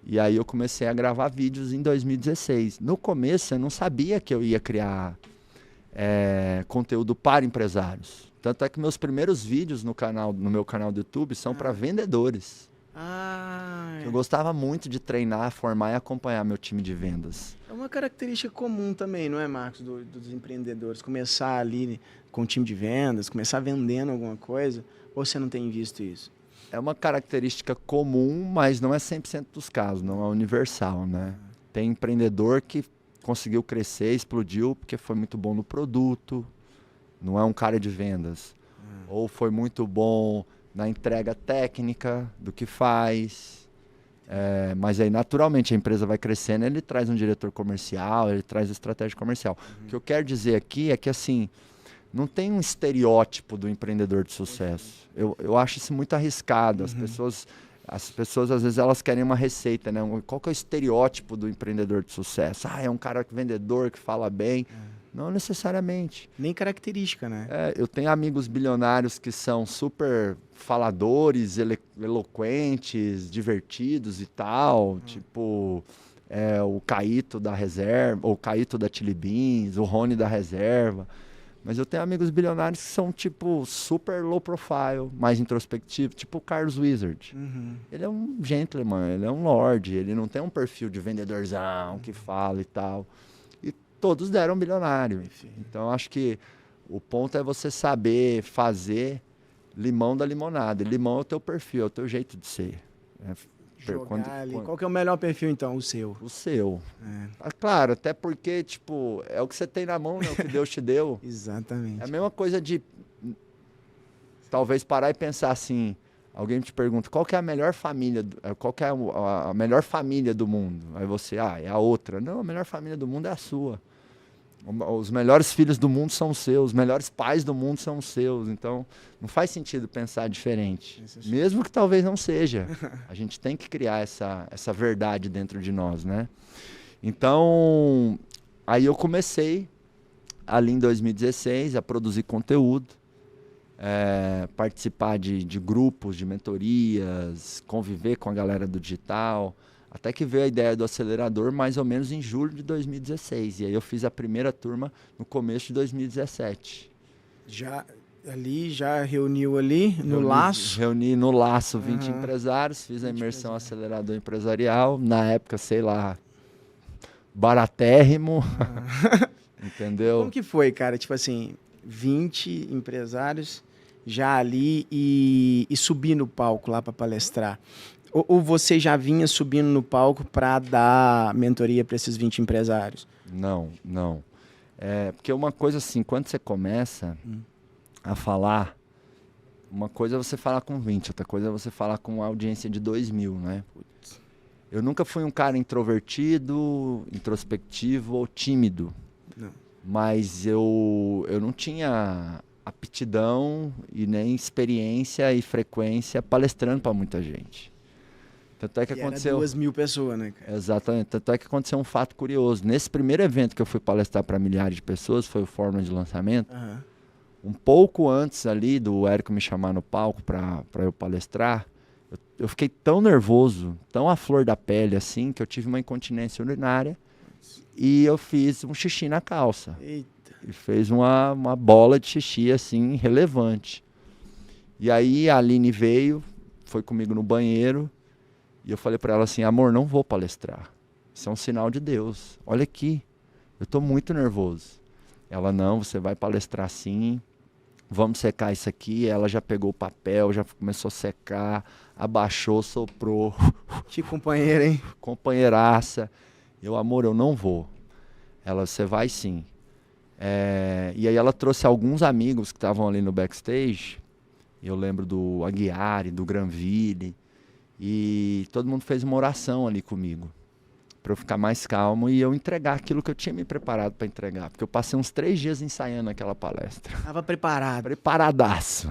E aí eu comecei a gravar vídeos em 2016. No começo eu não sabia que eu ia criar conteúdo para empresários. Tanto é que meus primeiros vídeos no meu canal do YouTube são para vendedores. Eu gostava muito de treinar, formar e acompanhar meu time de vendas. É uma característica comum também, não é, Marcos, dos empreendedores? Começar ali com o time de vendas, começar vendendo alguma coisa, ou você não tem visto isso? É uma característica comum, mas não é 100% dos casos, não é universal, né? Tem empreendedor que conseguiu crescer, explodiu, porque foi muito bom no produto, não é um cara de vendas. Ou foi muito bom na entrega técnica do que faz. Mas aí, naturalmente, a empresa vai crescendo, ele traz um diretor comercial, ele traz estratégia comercial. O que eu quero dizer aqui é que, assim, não tem um estereótipo do empreendedor de sucesso. Eu acho isso muito arriscado. As pessoas, às vezes, elas querem uma receita, né? Qual que é o estereótipo do empreendedor de sucesso? É um cara vendedor que fala bem. Não necessariamente. Nem característica, né? Eu tenho amigos bilionários que são super faladores, eloquentes, divertidos e tal. Tipo, o Caíto da Reserva, ou o Caíto da Chili Beans, o Rony da Reserva. Mas eu tenho amigos bilionários que são, tipo, super low profile, mais introspectivo, tipo o Carlos Wizard. Ele é um gentleman, ele é um lord, ele não tem um perfil de vendedorzão que fala e tal. Todos deram bilionário. Então, acho que o ponto é você saber fazer limão da limonada. E limão é o teu perfil, é o teu jeito de ser. Qual que é o melhor perfil, então? O seu? O seu. Claro, até porque, tipo, é o que você tem na mão, né? O que Deus te deu. Exatamente. É a mesma coisa de, talvez, parar e pensar assim, alguém te pergunta, qual que é a melhor família, qual que é a melhor família do mundo? Aí você, é a outra. Não, a melhor família do mundo é a sua. Os melhores filhos do mundo são os seus, os melhores pais do mundo são os seus. Então, não faz sentido pensar diferente. Mesmo que talvez não seja. A gente tem que criar essa verdade dentro de nós, né? Então, aí eu comecei, ali em 2016, a produzir conteúdo, participar de grupos, de mentorias, conviver com a galera do digital, até que veio a ideia do acelerador mais ou menos em julho de 2016. E aí eu fiz a primeira turma no começo de 2017. Já reuniu ali no Laço? Reuni no Laço 20 empresários, fiz a imersão acelerador empresarial, na época, sei lá, baratérrimo, entendeu? Como que foi, cara? Tipo assim, 20 empresários já ali e subir no palco lá para palestrar. Ou você já vinha subindo no palco para dar mentoria para esses 20 empresários? Não. Porque uma coisa assim, quando você começa a falar, uma coisa é você falar com 20, outra coisa é você falar com uma audiência de 2.000, né? Eu nunca fui um cara introvertido, introspectivo ou tímido. Não. Mas eu não tinha aptidão e nem experiência e frequência palestrando para muita gente. Tanto é que aconteceu... Era 2.000 pessoas, né, cara? Exatamente. Tanto é que aconteceu um fato curioso. Nesse primeiro evento que eu fui palestrar para milhares de pessoas, foi o Fórmula de Lançamento, um pouco antes ali do Érico me chamar no palco para eu palestrar, eu fiquei tão nervoso, tão à flor da pele assim, que eu tive uma incontinência urinária e eu fiz um xixi na calça. Eita. E fez uma bola de xixi assim, relevante. E aí a Aline veio, foi comigo no banheiro, e eu falei para ela assim, amor, não vou palestrar. Isso é um sinal de Deus. Olha aqui, eu estou muito nervoso. Ela, não, você vai palestrar sim, vamos secar isso aqui. Ela já pegou o papel, já começou a secar, abaixou, soprou. Que companheira, hein? Companheiraça. Eu, amor, eu não vou. Ela, você vai sim. E aí ela trouxe alguns amigos que estavam ali no backstage. Eu lembro do Aguiar, do Granville. E todo mundo fez uma oração ali comigo, para eu ficar mais calmo e eu entregar aquilo que eu tinha me preparado para entregar. Porque eu passei uns 3 dias ensaiando aquela palestra. Tava preparado. Preparadaço.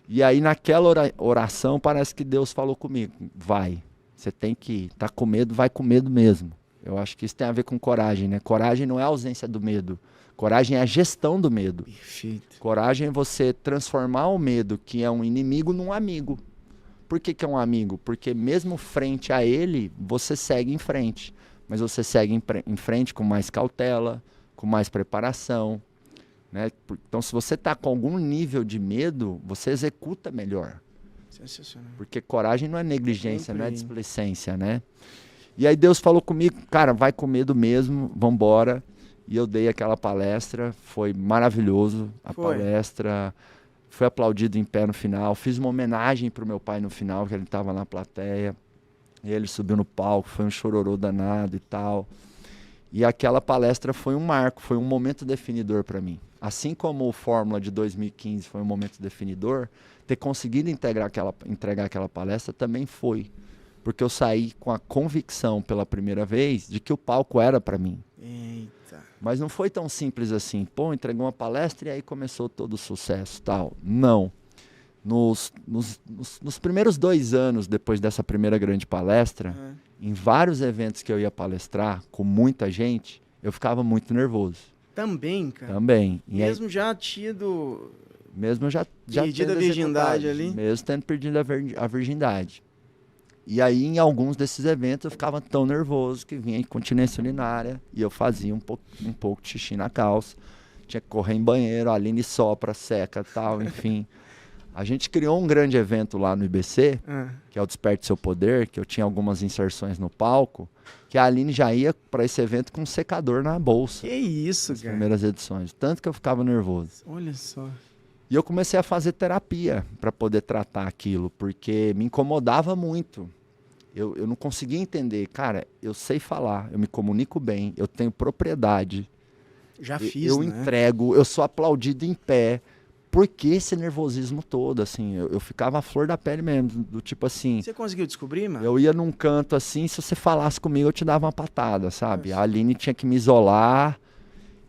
E aí naquela oração parece que Deus falou comigo, vai, você tem que ir, tá com medo, vai com medo mesmo. Eu acho que isso tem a ver com coragem, né? Coragem não é a ausência do medo, coragem é a gestão do medo. Perfeito. Coragem é você transformar o medo, que é um inimigo, num amigo. Por que é um amigo? Porque mesmo frente a ele, você segue em frente. Mas você segue em frente com mais cautela, com mais preparação. Né? Então, se você está com algum nível de medo, você executa melhor. Sensacional. Porque coragem não é negligência, não é displicência, né? E aí Deus falou comigo, cara, vai com medo mesmo, vambora. E eu dei aquela palestra, foi maravilhoso a palestra... Fui aplaudido em pé no final, fiz uma homenagem para o meu pai no final, que ele estava na plateia. E ele subiu no palco, foi um chororô danado e tal. E aquela palestra foi um marco, foi um momento definidor para mim. Assim como o Fórmula de 2015 foi um momento definidor, ter conseguido entregar aquela palestra também foi. Porque eu saí com a convicção pela primeira vez de que o palco era para mim. Eita. Mas não foi tão simples assim. Pô, entregou uma palestra e aí começou todo o sucesso tal. Não. Nos primeiros 2 anos depois dessa primeira grande palestra, em vários eventos que eu ia palestrar com muita gente, eu ficava muito nervoso. Também, cara? Também. Mesmo já tido... Mesmo já perdido a virgindade ali? Mesmo tendo perdido a virgindade. E aí, em alguns desses eventos, eu ficava tão nervoso que vinha incontinência urinária e eu fazia um pouco de xixi na calça. Tinha que correr em banheiro, a Aline sopra, seca e tal, enfim. A gente criou um grande evento lá no IBC, que é o Desperte Seu Poder, que eu tinha algumas inserções no palco, que a Aline já ia para esse evento com um secador na bolsa. Que isso, nas cara? primeiras edições. Tanto que eu ficava nervoso. Olha só. E eu comecei a fazer terapia para poder tratar aquilo, porque me incomodava muito. Eu não conseguia entender. Cara, eu sei falar, eu me comunico bem, eu tenho propriedade. Já fiz, eu entrego, eu sou aplaudido em pé. Por que esse nervosismo todo? Assim, eu ficava à flor da pele mesmo, do tipo assim... Você conseguiu descobrir, mano? Eu ia num canto assim, se você falasse comigo, eu te dava uma patada, sabe? Nossa. A Aline tinha que me isolar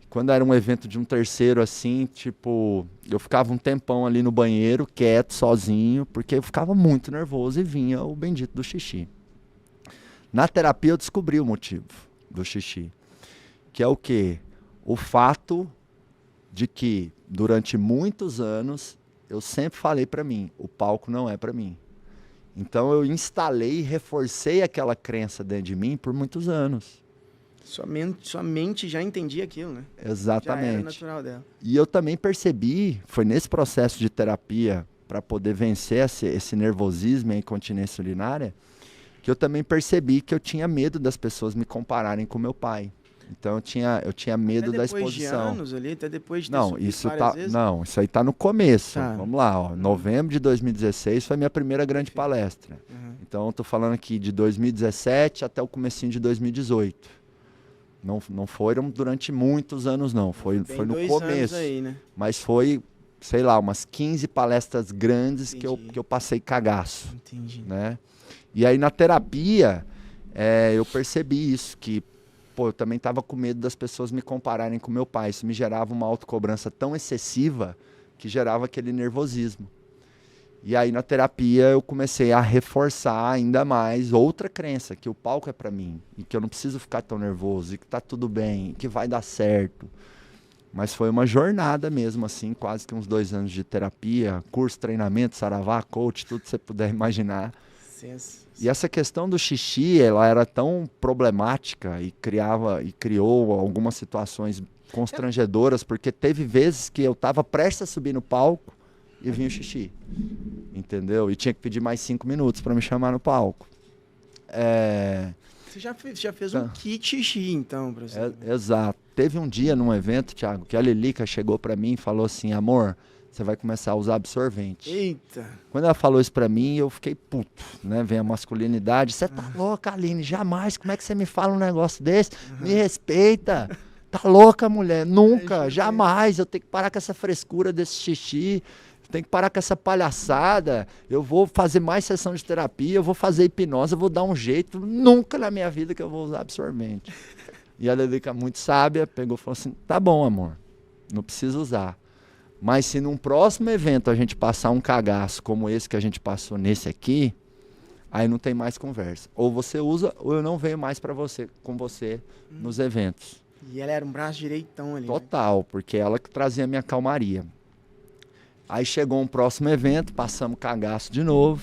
quando era um evento de um terceiro, assim, tipo, eu ficava um tempão ali no banheiro, quieto, sozinho, porque eu ficava muito nervoso e vinha o bendito do xixi. Na terapia eu descobri o motivo do xixi, que é o quê? O fato de que, durante muitos anos, eu sempre falei pra mim, o palco não é pra mim. Então eu instalei e reforcei aquela crença dentro de mim por muitos anos. Sua mente já entendia aquilo, né? Exatamente. Já era natural dela. E eu também percebi, foi nesse processo de terapia, para poder vencer esse nervosismo e a incontinência urinária, que eu também percebi que eu tinha medo das pessoas me compararem com meu pai. Então eu tinha medo da exposição. Até depois de anos ali, até depois de ter Não, subido isso várias vezes? não, isso aí tá no começo. Tá. Vamos lá, ó. Novembro de 2016 foi a minha primeira grande palestra. Uhum. Então eu tô falando aqui de 2017 até o comecinho de 2018. Não foram durante muitos anos, não. Foi no 2 começo. anos aí, né? Mas foi, sei lá, umas 15 palestras grandes que Entendi. eu passei cagaço, Entendi. né? E aí na terapia, eu percebi isso, que pô, eu também estava com medo das pessoas me compararem com meu pai. Isso me gerava uma autocobrança tão excessiva que gerava aquele nervosismo. E aí na terapia eu comecei a reforçar ainda mais outra crença, que o palco é para mim, e que eu não preciso ficar tão nervoso, e que tá tudo bem, e que vai dar certo. Mas foi uma jornada mesmo, assim, quase que uns 2 anos de terapia, curso, treinamento, saravá, coach, tudo que você puder imaginar. E essa questão do xixi, ela era tão problemática e criou algumas situações constrangedoras, porque teve vezes que eu estava prestes a subir no palco e vinha o xixi, entendeu? E tinha que pedir mais 5 minutos para me chamar no palco. Você já fez um kit xixi, então, pra você. Exato. Teve um dia num evento, Thiago, que a Lilica chegou para mim e falou assim, amor, você vai começar a usar absorvente. Eita! Quando ela falou isso pra mim, eu fiquei puto, né? Vem a masculinidade. Você tá louca, Aline? Jamais. Como é que você me fala um negócio desse? Me respeita. Tá louca, mulher? Nunca, jamais. Eu tenho que parar com essa frescura desse xixi. Eu tenho que parar com essa palhaçada. Eu vou fazer mais sessão de terapia, eu vou fazer hipnose, eu vou dar um jeito. Nunca na minha vida que eu vou usar absorvente. E a Lilica, muito sábia, pegou e falou assim, tá bom, amor, não precisa usar. Mas se num próximo evento a gente passar um cagaço como esse que a gente passou nesse aqui, aí não tem mais conversa. Ou você usa, ou eu não venho mais com você nos eventos. E ela era um braço direitão ali. Total, porque ela que trazia a minha calmaria. Aí chegou um próximo evento, passamos cagaço de novo.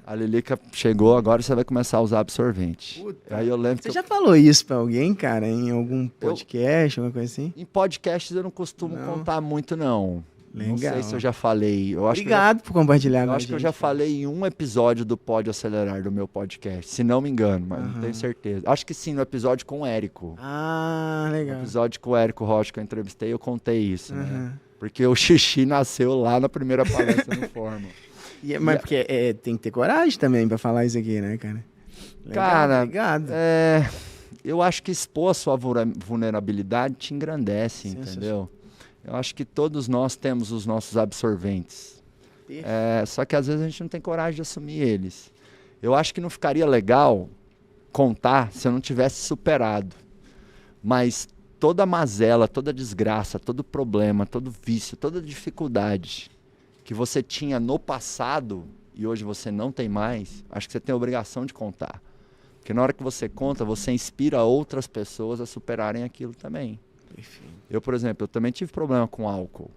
A Lilica chegou, agora você vai começar a usar absorvente. Puta. Aí eu lembro Você já falou isso pra alguém, cara? Em algum podcast, alguma coisa assim? Em podcasts eu não costumo contar muito, não. Legal. Não sei se eu já falei. Obrigado por compartilhar com a gente. Eu acho que eu já falei em um episódio do Pode Acelerar do meu podcast, se não me engano, mas não tenho certeza. Acho que sim, no episódio com o Érico. Ah, legal. No episódio com o Érico Rocha que eu entrevistei, eu contei isso, né? Porque o xixi nasceu lá na primeira palestra no Fórmula. Mas porque tem que ter coragem também pra falar isso aqui, né, cara? Legal, cara, obrigado. Eu acho que expor a sua vulnerabilidade te engrandece, entendeu? Eu acho que todos nós temos os nossos absorventes. Só que às vezes a gente não tem coragem de assumir eles. Eu acho que não ficaria legal contar se eu não tivesse superado. Mas toda mazela, toda desgraça, todo problema, todo vício, toda dificuldade que você tinha no passado e hoje você não tem mais, acho que você tem a obrigação de contar. Porque na hora que você conta, você inspira outras pessoas a superarem aquilo também. Perfeito. Eu, por exemplo, eu também tive problema com álcool.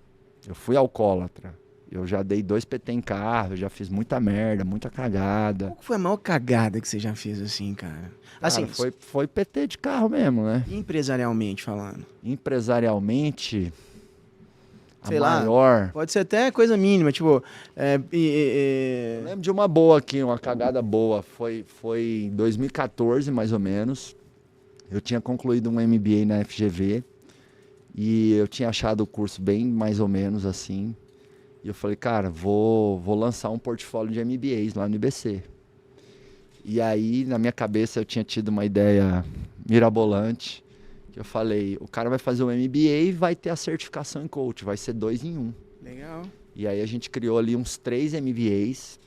Eu fui alcoólatra. Eu já dei 2 PT em carro, eu já fiz muita merda, muita cagada. Qual foi a maior cagada que você já fez assim, cara? Assim, foi PT de carro mesmo, né? Empresarialmente falando. Empresarialmente, sei a lá, maior... Pode ser até coisa mínima, tipo... Eu lembro de uma boa aqui, uma cagada boa. Foi em 2014, mais ou menos. Eu tinha concluído um MBA na FGV. E eu tinha achado o curso bem mais ou menos assim. E eu falei, cara, vou lançar um portfólio de MBAs lá no IBC. E aí, na minha cabeça, eu tinha tido uma ideia mirabolante. Que eu falei, o cara vai fazer o MBA e vai ter a certificação em coach. Vai ser 2 em 1. Legal. E aí a gente criou ali uns 3 MBAs.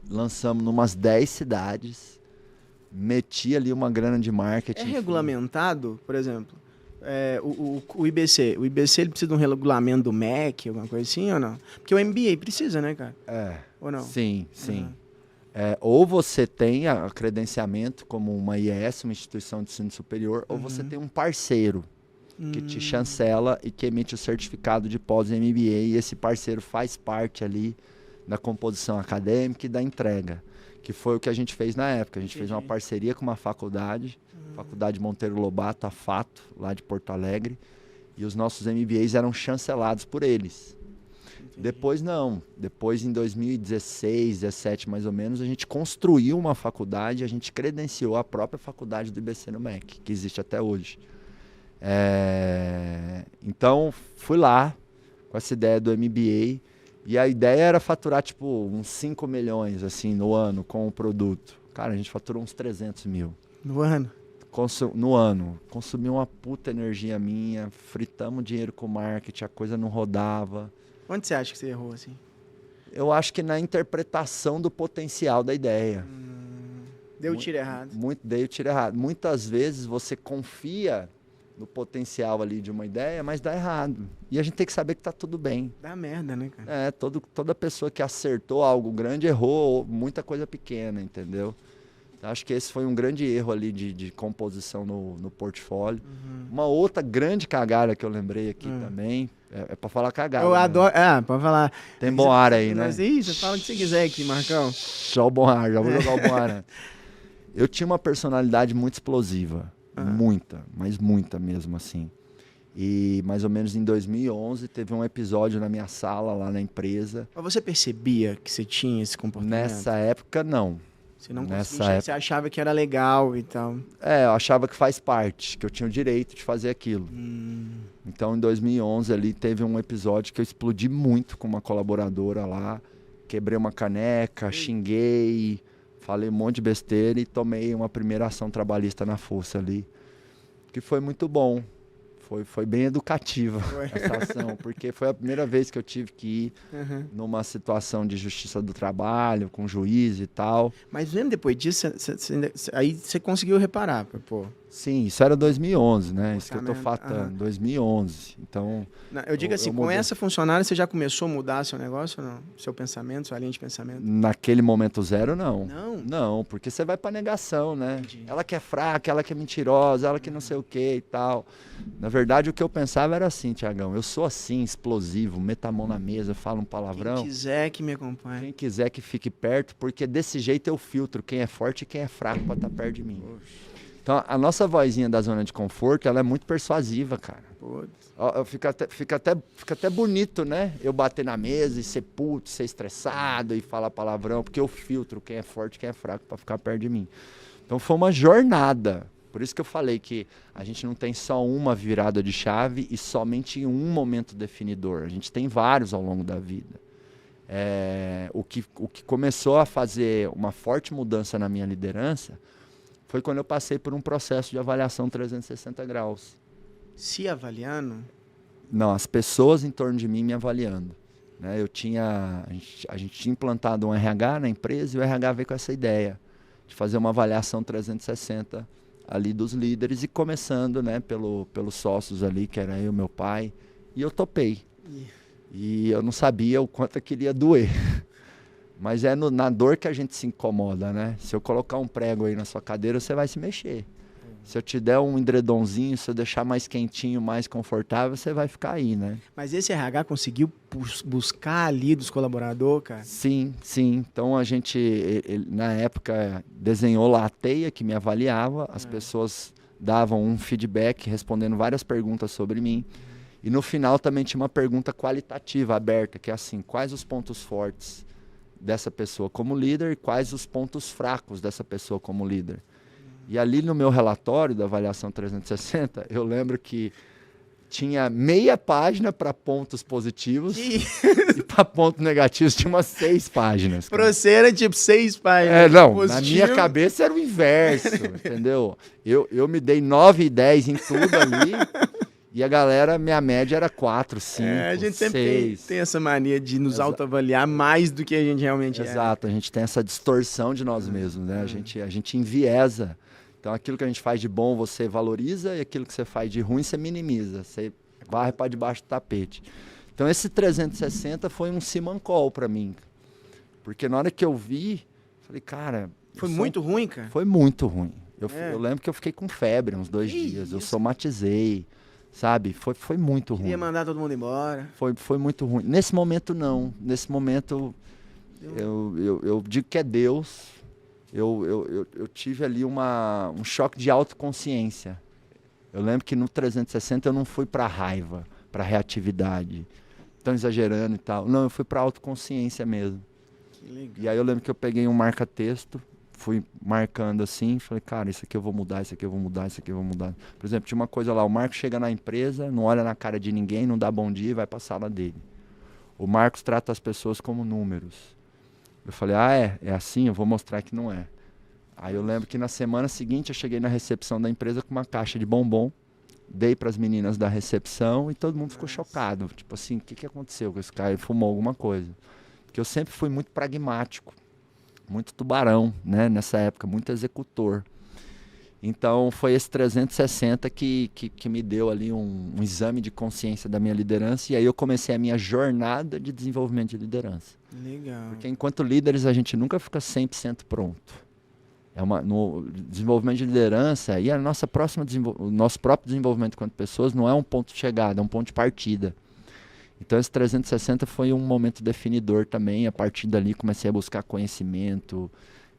Lançamos numas 10 cidades. Meti ali uma grana de marketing. É regulamentado, por exemplo? O IBC ele precisa de um regulamento do MEC, alguma coisa assim ou não? Porque o MBA precisa, né, cara? Ou não? Sim. Ou você tem a credenciamento como uma IES, uma instituição de ensino superior, ou você tem um parceiro que te chancela e que emite o certificado de pós-MBA, e esse parceiro faz parte ali da composição acadêmica e da entrega, que foi o que a gente fez na época. A gente fez uma parceria com uma faculdade, Faculdade Monteiro Lobato, a FATO, lá de Porto Alegre, e os nossos MBAs eram chancelados por eles. Depois não, depois em 2016, 2017 mais ou menos, a gente construiu uma faculdade, a gente credenciou a própria faculdade do IBC no MEC, que existe até hoje. Então, fui lá com essa ideia do MBA, e a ideia era faturar tipo uns 5 milhões assim, no ano com o produto. Cara, a gente faturou uns 300 mil. No ano? No ano. Consumiu uma puta energia minha, fritamos dinheiro com marketing, a coisa não rodava. Onde você acha que você errou, assim? Eu acho que na interpretação do potencial da ideia. Deu o tiro errado. Dei o tiro errado. Muitas vezes você confia no potencial ali de uma ideia, mas dá errado. E a gente tem que saber que tá tudo bem. Dá merda, né, cara? Toda pessoa que acertou algo grande errou muita coisa pequena, entendeu? Acho que esse foi um grande erro ali de composição no portfólio. Uma outra grande cagada que eu lembrei aqui também, é pra falar cagada. Eu adoro, pode falar. Tem bom ar aí, né? Mas isso, fala o que você quiser aqui, Marcão. Só o bom ar, já vou jogar o bom ar. Eu tinha uma personalidade muito explosiva, mas muita mesmo, assim. E mais ou menos em 2011 teve um episódio na minha sala, lá na empresa. Mas você percebia que você tinha esse comportamento? Nessa época, não. Você não conseguia, você achava que era legal e tal. Eu achava que faz parte, que eu tinha o direito de fazer aquilo. Então, em 2011, ali, teve um episódio que eu explodi muito com uma colaboradora lá. Quebrei uma caneca, xinguei, falei um monte de besteira e tomei uma primeira ação trabalhista na força ali. Que foi muito bom. Foi bem educativa essa ação, porque foi a primeira vez que eu tive que ir numa situação de justiça do trabalho, com juiz e tal. Mas mesmo depois disso, aí você conseguiu reparar, pô? Sim, isso era 2011, né? Isso que eu tô falando, 2011. Então, eu digo assim, com essa funcionária você já começou a mudar seu negócio ou não? Seu pensamento, sua linha de pensamento? Naquele momento zero, não. Não? Não, porque você vai pra negação, né? Entendi. Ela que é fraca, ela que é mentirosa, ela que não sei o que e tal. Na verdade, o que eu pensava era assim, Tiagão, eu sou assim, explosivo, meto a mão na mesa, falo um palavrão. Quem quiser que me acompanhe. Quem quiser que fique perto, porque desse jeito eu filtro quem é forte e quem é fraco pra estar perto de mim. Poxa. Então, a nossa vozinha da zona de conforto, ela é muito persuasiva, cara. Fica até bonito, né? Eu bater na mesa e ser puto, ser estressado e falar palavrão, porque eu filtro quem é forte e quem é fraco pra ficar perto de mim. Então, foi uma jornada. Por isso que eu falei que a gente não tem só uma virada de chave e somente um momento definidor. A gente tem vários ao longo da vida. O que começou a fazer uma forte mudança na minha liderança foi quando eu passei por um processo de avaliação 360 graus. Se avaliando? Não, as pessoas em torno de mim me avaliando. Né? A gente tinha implantado um RH na empresa e o RH veio com essa ideia de fazer uma avaliação 360 ali dos líderes e começando, né, pelos sócios ali, que era eu e meu pai, e eu topei. E eu não sabia o quanto que iria doer. Mas é na dor que a gente se incomoda, né? Se eu colocar um prego aí na sua cadeira, você vai se mexer. Se eu te der um edredomzinho, se eu deixar mais quentinho, mais confortável, você vai ficar aí, né? Mas esse RH conseguiu buscar ali dos colaboradores, cara? Sim. Então a gente, na época, desenhou lá a teia que me avaliava. As pessoas davam um feedback, respondendo várias perguntas sobre mim. E no final também tinha uma pergunta qualitativa, aberta, que é assim, quais os pontos fortes dessa pessoa como líder e quais os pontos fracos dessa pessoa como líder. E ali no meu relatório da avaliação 360, eu lembro que tinha meia página para pontos positivos e para pontos negativos tinha umas 6 páginas. Pra você era tipo 6 páginas. Na minha cabeça era o inverso, entendeu? Eu me dei 9 e 10 em tudo ali. E a galera, minha média era 4, 5, 6. A gente sempre tem essa mania de nos autoavaliar mais do que a gente realmente é. Exato, a gente tem essa distorção de nós mesmos, né? A gente enviesa. Então, aquilo que a gente faz de bom, você valoriza, e aquilo que você faz de ruim, você minimiza. Você varre para debaixo do tapete. Então, esse 360 foi um simancol para mim. Porque na hora que eu vi, falei, cara... Foi muito ruim, cara? Foi muito ruim. Eu lembro que eu fiquei com febre uns 2 dias. Eu somatizei, sabe? Foi muito ruim. Queria mandar todo mundo embora. Foi muito ruim. Nesse momento, não. Nesse momento, eu digo que é Deus. Eu tive ali um choque de autoconsciência. Eu lembro que no 360 eu não fui para raiva, para reatividade. Tão exagerando e tal. Não, eu fui para autoconsciência mesmo. Que legal. E aí eu lembro que eu peguei um marca-texto, fui marcando assim, falei, cara, isso aqui eu vou mudar, isso aqui eu vou mudar, isso aqui eu vou mudar. Por exemplo, tinha uma coisa lá, o Marcos chega na empresa, não olha na cara de ninguém, não dá bom dia e vai pra sala dele. O Marcos trata as pessoas como números. Eu falei, é assim? Eu vou mostrar que não é. Aí eu lembro que na semana seguinte eu cheguei na recepção da empresa com uma caixa de bombom, dei pras meninas da recepção e todo mundo ficou chocado. Tipo assim, o que aconteceu com esse cara? Ele fumou alguma coisa. Porque eu sempre fui muito pragmático, muito tubarão, né? Nessa época, muito executor. Então foi esse 360 que me deu ali um exame de consciência da minha liderança, e aí eu comecei a minha jornada de desenvolvimento de liderança. Legal. Porque enquanto líderes a gente nunca fica 100% pronto. No desenvolvimento de liderança, e o nosso próprio desenvolvimento enquanto pessoas não é um ponto de chegada, é um ponto de partida. Então esse 360 foi um momento definidor também. A partir dali comecei a buscar conhecimento,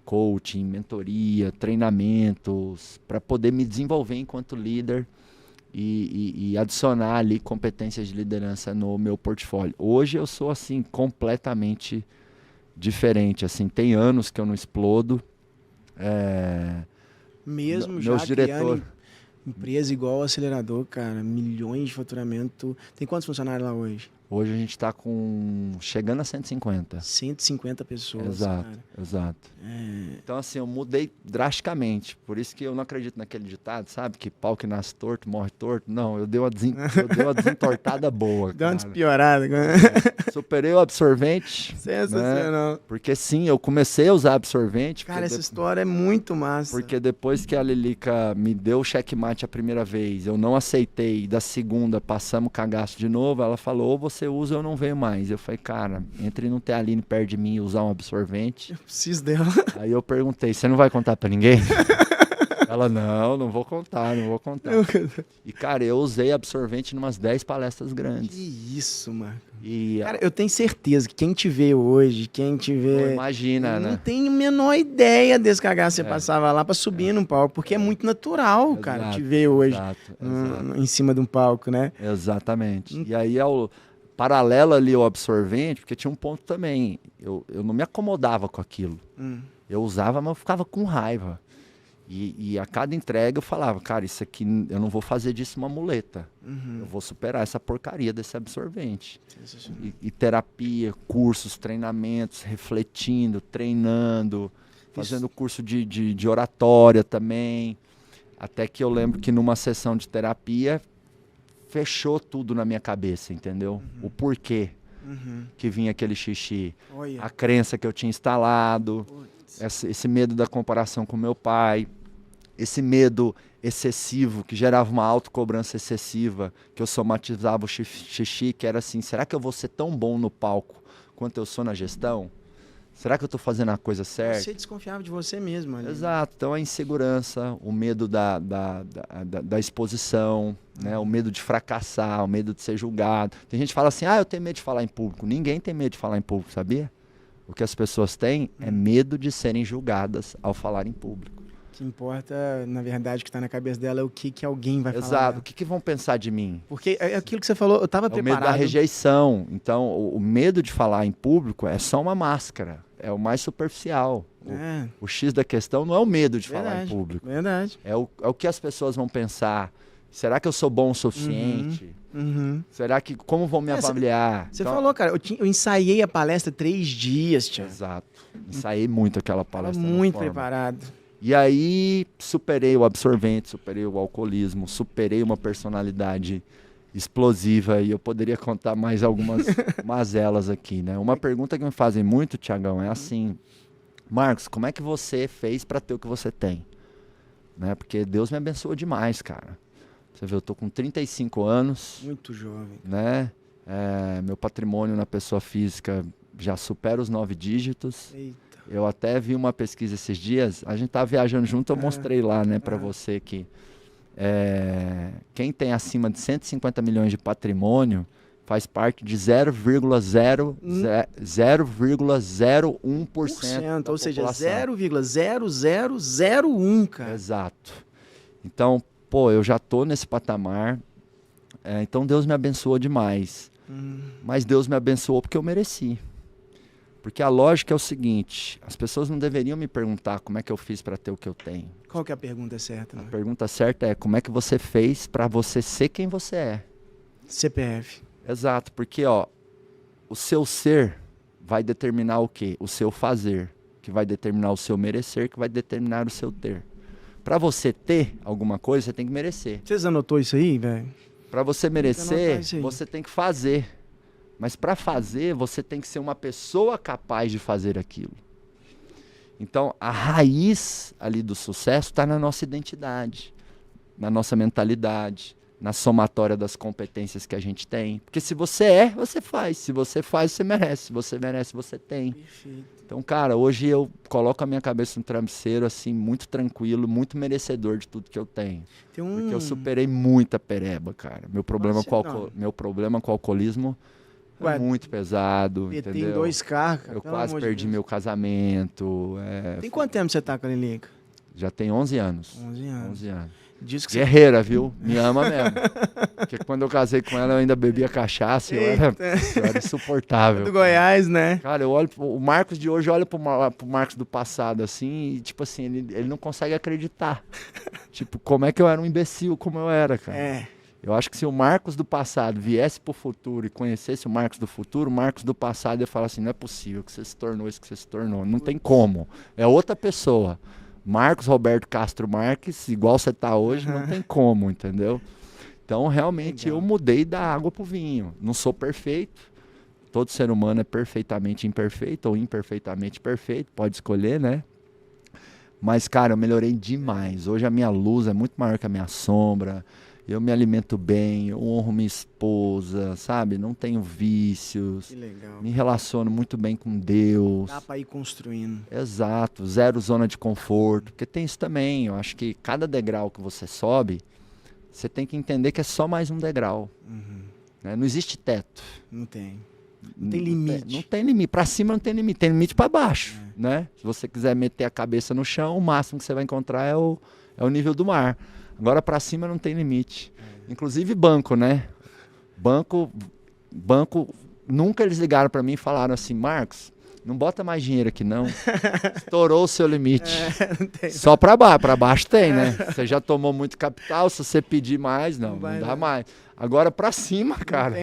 coaching, mentoria, treinamentos, para poder me desenvolver enquanto líder e adicionar ali competências de liderança no meu portfólio. Hoje eu sou assim completamente diferente, assim, tem anos que eu não explodo. Mesmo já criando empresa igual o Acelerador, cara, milhões de faturamento. Tem quantos funcionários lá hoje? Hoje a gente está chegando a 150. 150 pessoas, exato, cara. Exato. Então, assim, eu mudei drasticamente. Por isso que eu não acredito naquele ditado, sabe? Que pau que nasce torto, morre torto. Não, eu dei uma desentortada boa, Deu uma cara. despiorada. Superei o absorvente. Sensacional. Né? Porque, sim, eu comecei a usar absorvente. Cara, essa história é muito massa. Porque depois que a Lilica me deu o checkmate a primeira vez, eu não aceitei. Da segunda, passamos cagaço de novo. Ela falou, ou você usa ou eu não venho mais. Eu falei, cara, entre não ter a Aline perto de mim e usar um absorvente. Eu preciso dela. Aí eu perguntei, você não vai contar pra ninguém? Ela, não vou contar. E, cara, eu usei absorvente em umas 10 palestras grandes. Que isso, Marco. E, cara, eu tenho certeza que quem te vê hoje, quem te vê... Imagina, né? Não tem a menor ideia desse cagaço que você passava lá pra subir num palco, porque é muito natural, cara, te ver hoje em cima de um palco, né? Exatamente. E aí, paralelo ali ao absorvente, porque tinha um ponto também, eu não me acomodava com aquilo. Eu usava, mas eu ficava com raiva. E a cada entrega eu falava, cara, isso aqui, eu não vou fazer disso uma muleta. Eu vou superar essa porcaria desse absorvente. E terapia, cursos, treinamentos, refletindo, treinando, fazendo curso de oratória também. Até que eu lembro que numa sessão de terapia, fechou tudo na minha cabeça, entendeu? O porquê que vinha aquele xixi. A crença que eu tinha instalado, esse medo da comparação com meu pai, esse medo excessivo que gerava uma autocobrança excessiva, que eu somatizava o xixi, que era assim, será que eu vou ser tão bom no palco quanto eu sou na gestão? Será que eu estou fazendo a coisa certa? Você desconfiava de você mesmo ali. Exato. Então a insegurança, o medo da exposição, né? O medo de fracassar, o medo de ser julgado. Tem gente que fala assim, eu tenho medo de falar em público. Ninguém tem medo de falar em público, sabia? O que as pessoas têm é medo de serem julgadas ao falar em público. O que importa, na verdade, o que está na cabeça dela é o que alguém vai falar. Exato. O que vão pensar de mim? Porque é aquilo que você falou, eu estava preparado. O medo da rejeição. Então, o medo de falar em público é só uma máscara. É o mais superficial. O X da questão não é o medo de falar em público. Verdade. É o que as pessoas vão pensar. Será que eu sou bom o suficiente? Será que... Como vão me avaliar? Você falou, cara, eu ensaiei a palestra 3 dias, Thiago. Exato. Ensaiei muito aquela palestra. Tava muito preparado. E aí, superei o absorvente, superei o alcoolismo, superei uma personalidade explosiva, e eu poderia contar mais algumas mazelas aqui, né? Uma pergunta que me fazem muito, Thiagão, é assim, Marcos, como é que você fez para ter o que você tem? né? Porque Deus me abençoou demais, cara. Você vê, eu tô com 35 anos. Muito jovem. Né? Meu patrimônio na pessoa física já supera os 9 dígitos. Eita. Eu até vi uma pesquisa esses dias, a gente tava viajando junto, eu mostrei lá, né, para você que quem tem acima de 150 milhões de patrimônio faz parte de 0,01% ou seja, população. 0,0001, cara. Exato. Então, pô, eu já tô nesse patamar, então Deus me abençoou demais. Mas Deus me abençoou porque eu mereci. Porque a lógica é o seguinte, as pessoas não deveriam me perguntar como é que eu fiz para ter o que eu tenho. Qual que é a pergunta certa? A pergunta certa é como é que você fez para você ser quem você é. CPF. Exato, porque ó, o seu ser vai determinar o quê? O seu fazer, que vai determinar o seu merecer, que vai determinar o seu ter. Para você ter alguma coisa, você tem que merecer. Vocês anotou isso aí, velho? Para você merecer, você tem que fazer. Mas para fazer, você tem que ser uma pessoa capaz de fazer aquilo. Então, a raiz ali do sucesso está na nossa identidade, na nossa mentalidade, na somatória das competências que a gente tem. Porque se você você faz. Se você faz, você merece. Se você merece, você tem. Perfeito. Então, cara, hoje eu coloco a minha cabeça no travesseiro, assim, muito tranquilo, muito merecedor de tudo que eu tenho. Porque eu superei muita pereba, cara. Meu problema com o alcoolismo é muito pesado, entendeu? Tem 2 carros. Eu quase perdi meu casamento. Tem quanto tempo você tá com a Lilica? Já tem 11 anos. 11 anos. 11 anos. Diz que Guerreira, viu? Me ama mesmo. Porque quando eu casei com ela, eu ainda bebia cachaça e eu era insuportável. Do Goiás, né? Cara, eu olho o Marcos de hoje, olha pro Marcos do passado, assim, e tipo assim, ele não consegue acreditar. Tipo, como é que eu era um imbecil, como eu era, cara. Eu acho que se o Marcos do passado viesse pro futuro e conhecesse o Marcos do futuro, o Marcos do passado ia falar assim, não é possível que você se tornou isso que você se tornou. Não tem como. É outra pessoa. Marcos Roberto Castro Marques, igual você tá hoje, não tem como, entendeu? Então, realmente, eu mudei da água pro vinho. Não sou perfeito. Todo ser humano é perfeitamente imperfeito ou imperfeitamente perfeito. Pode escolher, né? Mas, cara, eu melhorei demais. Hoje a minha luz é muito maior que a minha sombra. Eu me alimento bem, eu honro minha esposa, sabe? Não tenho vícios. Que legal. Me relaciono muito bem com Deus. Dá pra ir construindo. Exato, zero zona de conforto. Porque tem isso também, eu acho que cada degrau que você sobe, você tem que entender que é só mais um degrau. Né? Não existe teto. Não tem. Não tem limite. Não tem limite. Pra cima não tem limite, tem limite pra baixo. Né? Se você quiser meter a cabeça no chão, o máximo que você vai encontrar é o nível do mar. Agora para cima não tem limite. Inclusive banco, né? Banco, nunca eles ligaram para mim e falaram assim, Marcos, não bota mais dinheiro aqui não. Estourou o seu limite. Só para baixo tem, né? Você já tomou muito capital, se você pedir mais, não dá mais. Agora para cima, cara,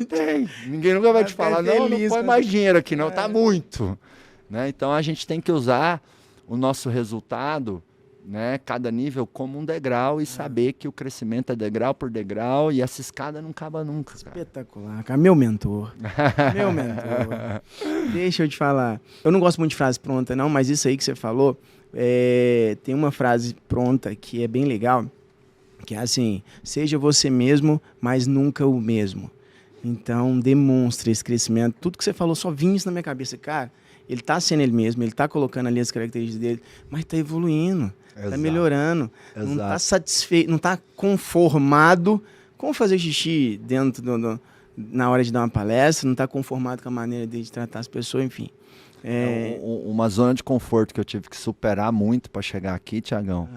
tem. Ninguém nunca vai te falar, não põe mais dinheiro aqui não, tá muito. Né? Então a gente tem que usar o nosso resultado, né, cada nível como um degrau e saber que o crescimento é degrau por degrau e essa escada não acaba nunca. Cara. Espetacular, cara. Meu mentor. Meu mentor. Deixa eu te falar. Eu não gosto muito de frase pronta, não, mas isso aí que você falou, tem uma frase pronta que é bem legal, que é assim, seja você mesmo, mas nunca o mesmo. Então, demonstre esse crescimento. Tudo que você falou só vinha isso na minha cabeça. Cara, ele tá sendo ele mesmo, ele tá colocando ali as características dele, mas tá evoluindo. Tá melhorando, não tá satisfeito, não tá conformado com fazer xixi dentro na hora de dar uma palestra, não tá conformado com a maneira de tratar as pessoas, enfim. Uma zona de conforto que eu tive que superar muito para chegar aqui, Tiagão,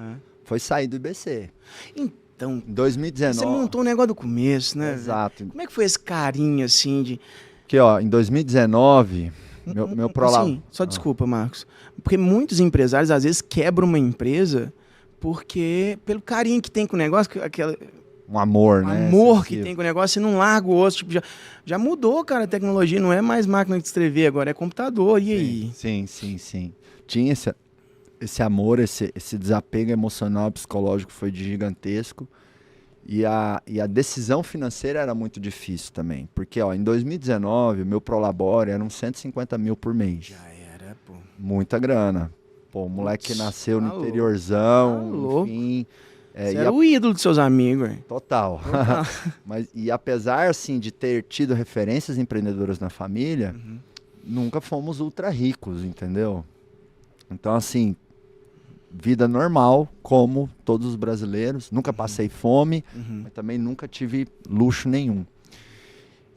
foi sair do IBC. Então, em 2019. Você montou um negócio do começo, né? Exato. Como é que foi esse carinho, assim, de... Que, ó, em 2019... Meu prolabore. Assim, só desculpa, Marcos. Porque muitos empresários, às vezes, quebram uma empresa pelo carinho que tem com o negócio, um amor, né? Amor que tem com o negócio, você não larga o osso. Tipo, já mudou, cara, a tecnologia, não é mais máquina de escrever, agora é computador, e aí? Sim. Tinha esse amor, esse desapego emocional, psicológico foi gigantesco. E a decisão financeira era muito difícil também. Porque, ó, em 2019, o meu prolabore era uns 150 mil por mês. Já era, pô. Muita grana. pô. O moleque que nasceu tá no interiorzão, louco. enfim. Você era o ídolo dos seus amigos, velho. Total. E apesar, assim, de ter tido referências empreendedoras na família, nunca fomos ultra ricos, entendeu? Então, assim, vida normal, como todos os brasileiros. Nunca passei fome, mas também nunca tive luxo nenhum.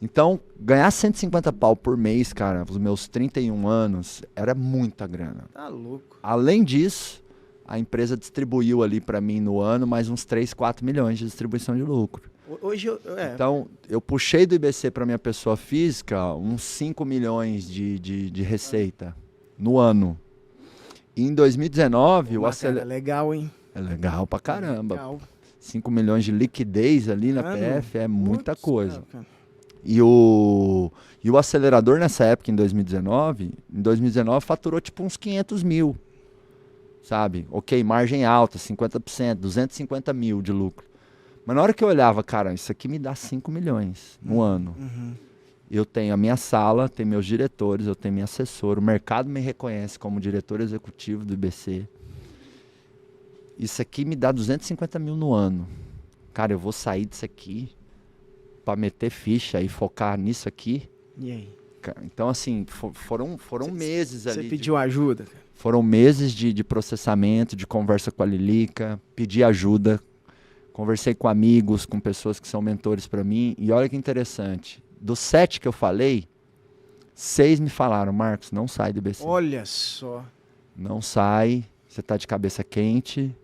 Então, ganhar 150 pau por mês, cara, os meus 31 anos, era muita grana. Tá louco. Além disso, a empresa distribuiu ali para mim no ano mais uns 3, 4 milhões de distribuição de lucro. Hoje Então, eu puxei do IBC para minha pessoa física uns 5 milhões de receita no ano. E em 2019, É legal, hein? É legal pra caramba. Legal. 5 milhões de liquidez ali na Mano, PF é muita coisa. Cara. E o acelerador nessa época, em 2019, faturou tipo uns 500 mil. Sabe? Ok, margem alta, 50%, 250 mil de lucro. Mas na hora que eu olhava, cara, isso aqui me dá 5 milhões no ano. Eu tenho a minha sala, tenho meus diretores, eu tenho minha assessora, o mercado me reconhece como diretor executivo do IBC. Isso aqui me dá 250 mil no ano. Cara, eu vou sair disso aqui para meter ficha e focar nisso aqui. E aí? Então, assim, foram meses ali. Você pediu ajuda? Foram meses de processamento, de conversa com a Lilica, pedi ajuda, conversei com amigos, com pessoas que são mentores para mim. E olha que interessante, dos 7 que eu falei, 6 me falaram: Marcos, não sai do IBC. Olha só. Não sai, você tá de cabeça quente,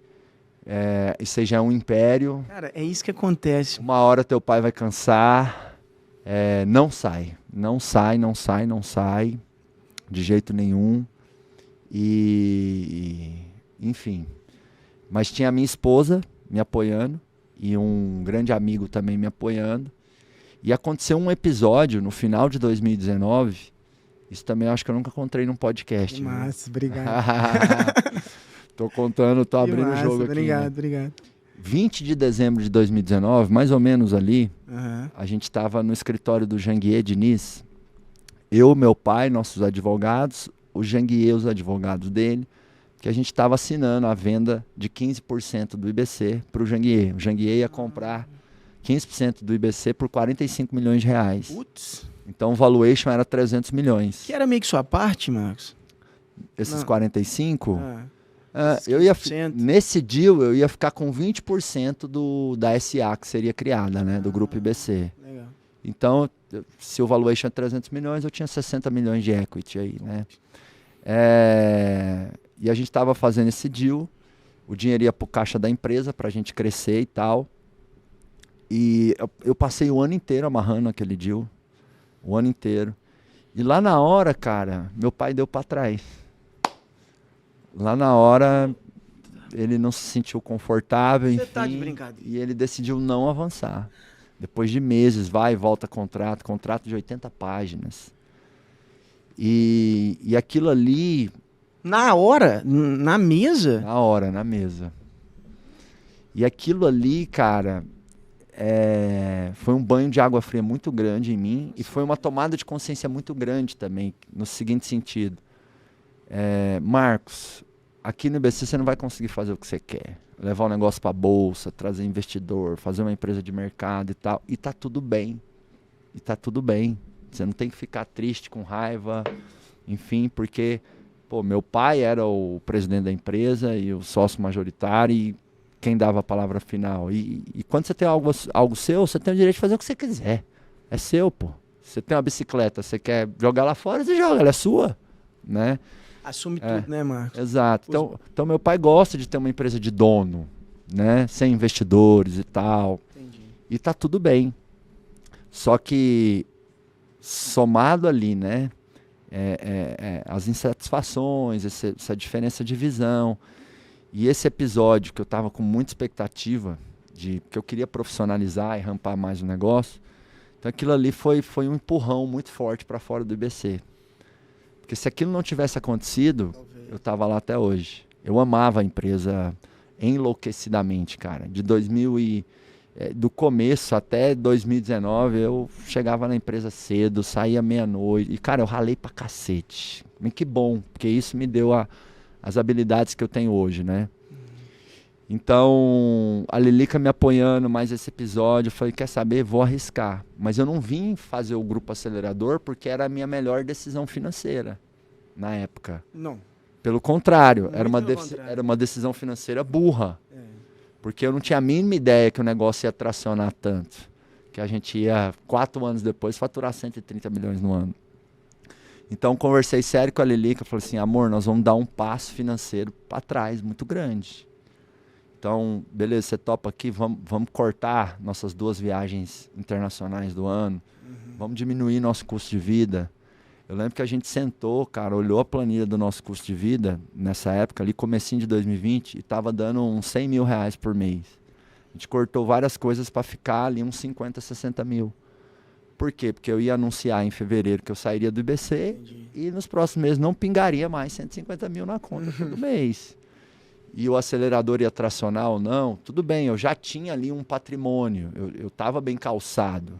isso aí já é um império. Cara, é isso que acontece. Uma hora teu pai vai cansar, não sai, de jeito nenhum. Enfim, mas tinha a minha esposa me apoiando e um grande amigo também me apoiando. E aconteceu um episódio no final de 2019, isso também eu acho que eu nunca contei num podcast. Massa, obrigado. Tô contando, tô abrindo o jogo obrigado, aqui. Obrigado. 20 de dezembro de 2019, mais ou menos ali, a gente estava no escritório do Janguier Diniz, eu, meu pai, nossos advogados, o Janguier, os advogados dele, que a gente estava assinando a venda de 15% do IBC para o Janguier. O Janguier ia comprar 15% do IBC por 45 milhões de reais. Putz. Então o valuation era 300 milhões. Que era meio que sua parte, Marcos? Esses 45... Ah, nesse deal eu ia ficar com 20% da SA que seria criada, né, do grupo IBC. Legal. Então, se o valuation é 300 milhões, eu tinha 60 milhões de equity aí, né? E a gente estava fazendo esse deal, o dinheiro ia para o caixa da empresa para a gente crescer e tal. E eu passei o ano inteiro amarrando aquele deal, o ano inteiro. E lá na hora, cara, meu pai deu para trás. Lá na hora, ele não se sentiu confortável, enfim, tá de brincadeira. E ele decidiu não avançar. Depois de meses, vai e volta contrato de 80 páginas. E aquilo ali... Na hora? Na mesa? Na mesa. E aquilo ali, cara, foi um banho de água fria muito grande em mim e foi uma tomada de consciência muito grande também, no seguinte sentido. Marcos, aqui no IBC você não vai conseguir fazer o que você quer. Levar o negócio para a bolsa, trazer investidor, fazer uma empresa de mercado e tal. E tá tudo bem. Você não tem que ficar triste, com raiva, enfim, porque meu pai era o presidente da empresa e o sócio majoritário e quem dava a palavra final. E quando você tem algo seu, você tem o direito de fazer o que você quiser. É seu, pô. Você tem uma bicicleta, você quer jogar lá fora, você joga, ela é sua, né? Assume tudo, né, Marcos? Exato. Então meu pai gosta de ter uma empresa de dono, né? Sem investidores e tal. Entendi. E tá tudo bem. Só que somado ali, né? As insatisfações, essa diferença de visão. E esse episódio que eu tava com muita expectativa, que eu queria profissionalizar e rampar mais o negócio. Então aquilo ali foi um empurrão muito forte para fora do IBC. Porque se aquilo não tivesse acontecido, eu tava lá até hoje. Eu amava a empresa enlouquecidamente, cara. Do começo até 2019, eu chegava na empresa cedo, saía meia-noite. E, cara, eu ralei pra cacete. Mas que bom, porque isso me deu a as habilidades que eu tenho hoje, né? Então, a Lilica me apoiando mais esse episódio, eu falei, quer saber, vou arriscar. Mas eu não vim fazer o Grupo Acelerador porque era a minha melhor decisão financeira na época. Não. Pelo contrário, Muito era uma decisão financeira burra. Porque eu não tinha a mínima ideia que o negócio ia tracionar tanto. Que a gente ia, 4 anos depois, faturar 130 milhões no ano. Então, conversei sério com a Lilica, falei assim, amor, nós vamos dar um passo financeiro para trás, muito grande. Então, beleza, você topa aqui, vamos cortar nossas 2 viagens internacionais do ano, vamos diminuir nosso custo de vida. Eu lembro que a gente sentou, cara, olhou a planilha do nosso custo de vida, nessa época ali, comecinho de 2020, e estava dando uns 100 mil reais por mês. A gente cortou várias coisas para ficar ali uns 50, 60 mil. Por quê? Porque eu ia anunciar em fevereiro que eu sairia do IBC e nos próximos meses não pingaria mais 150 mil na conta todo mês. E o acelerador ia tracionar ou não, tudo bem, eu já tinha ali um patrimônio, eu estava bem calçado,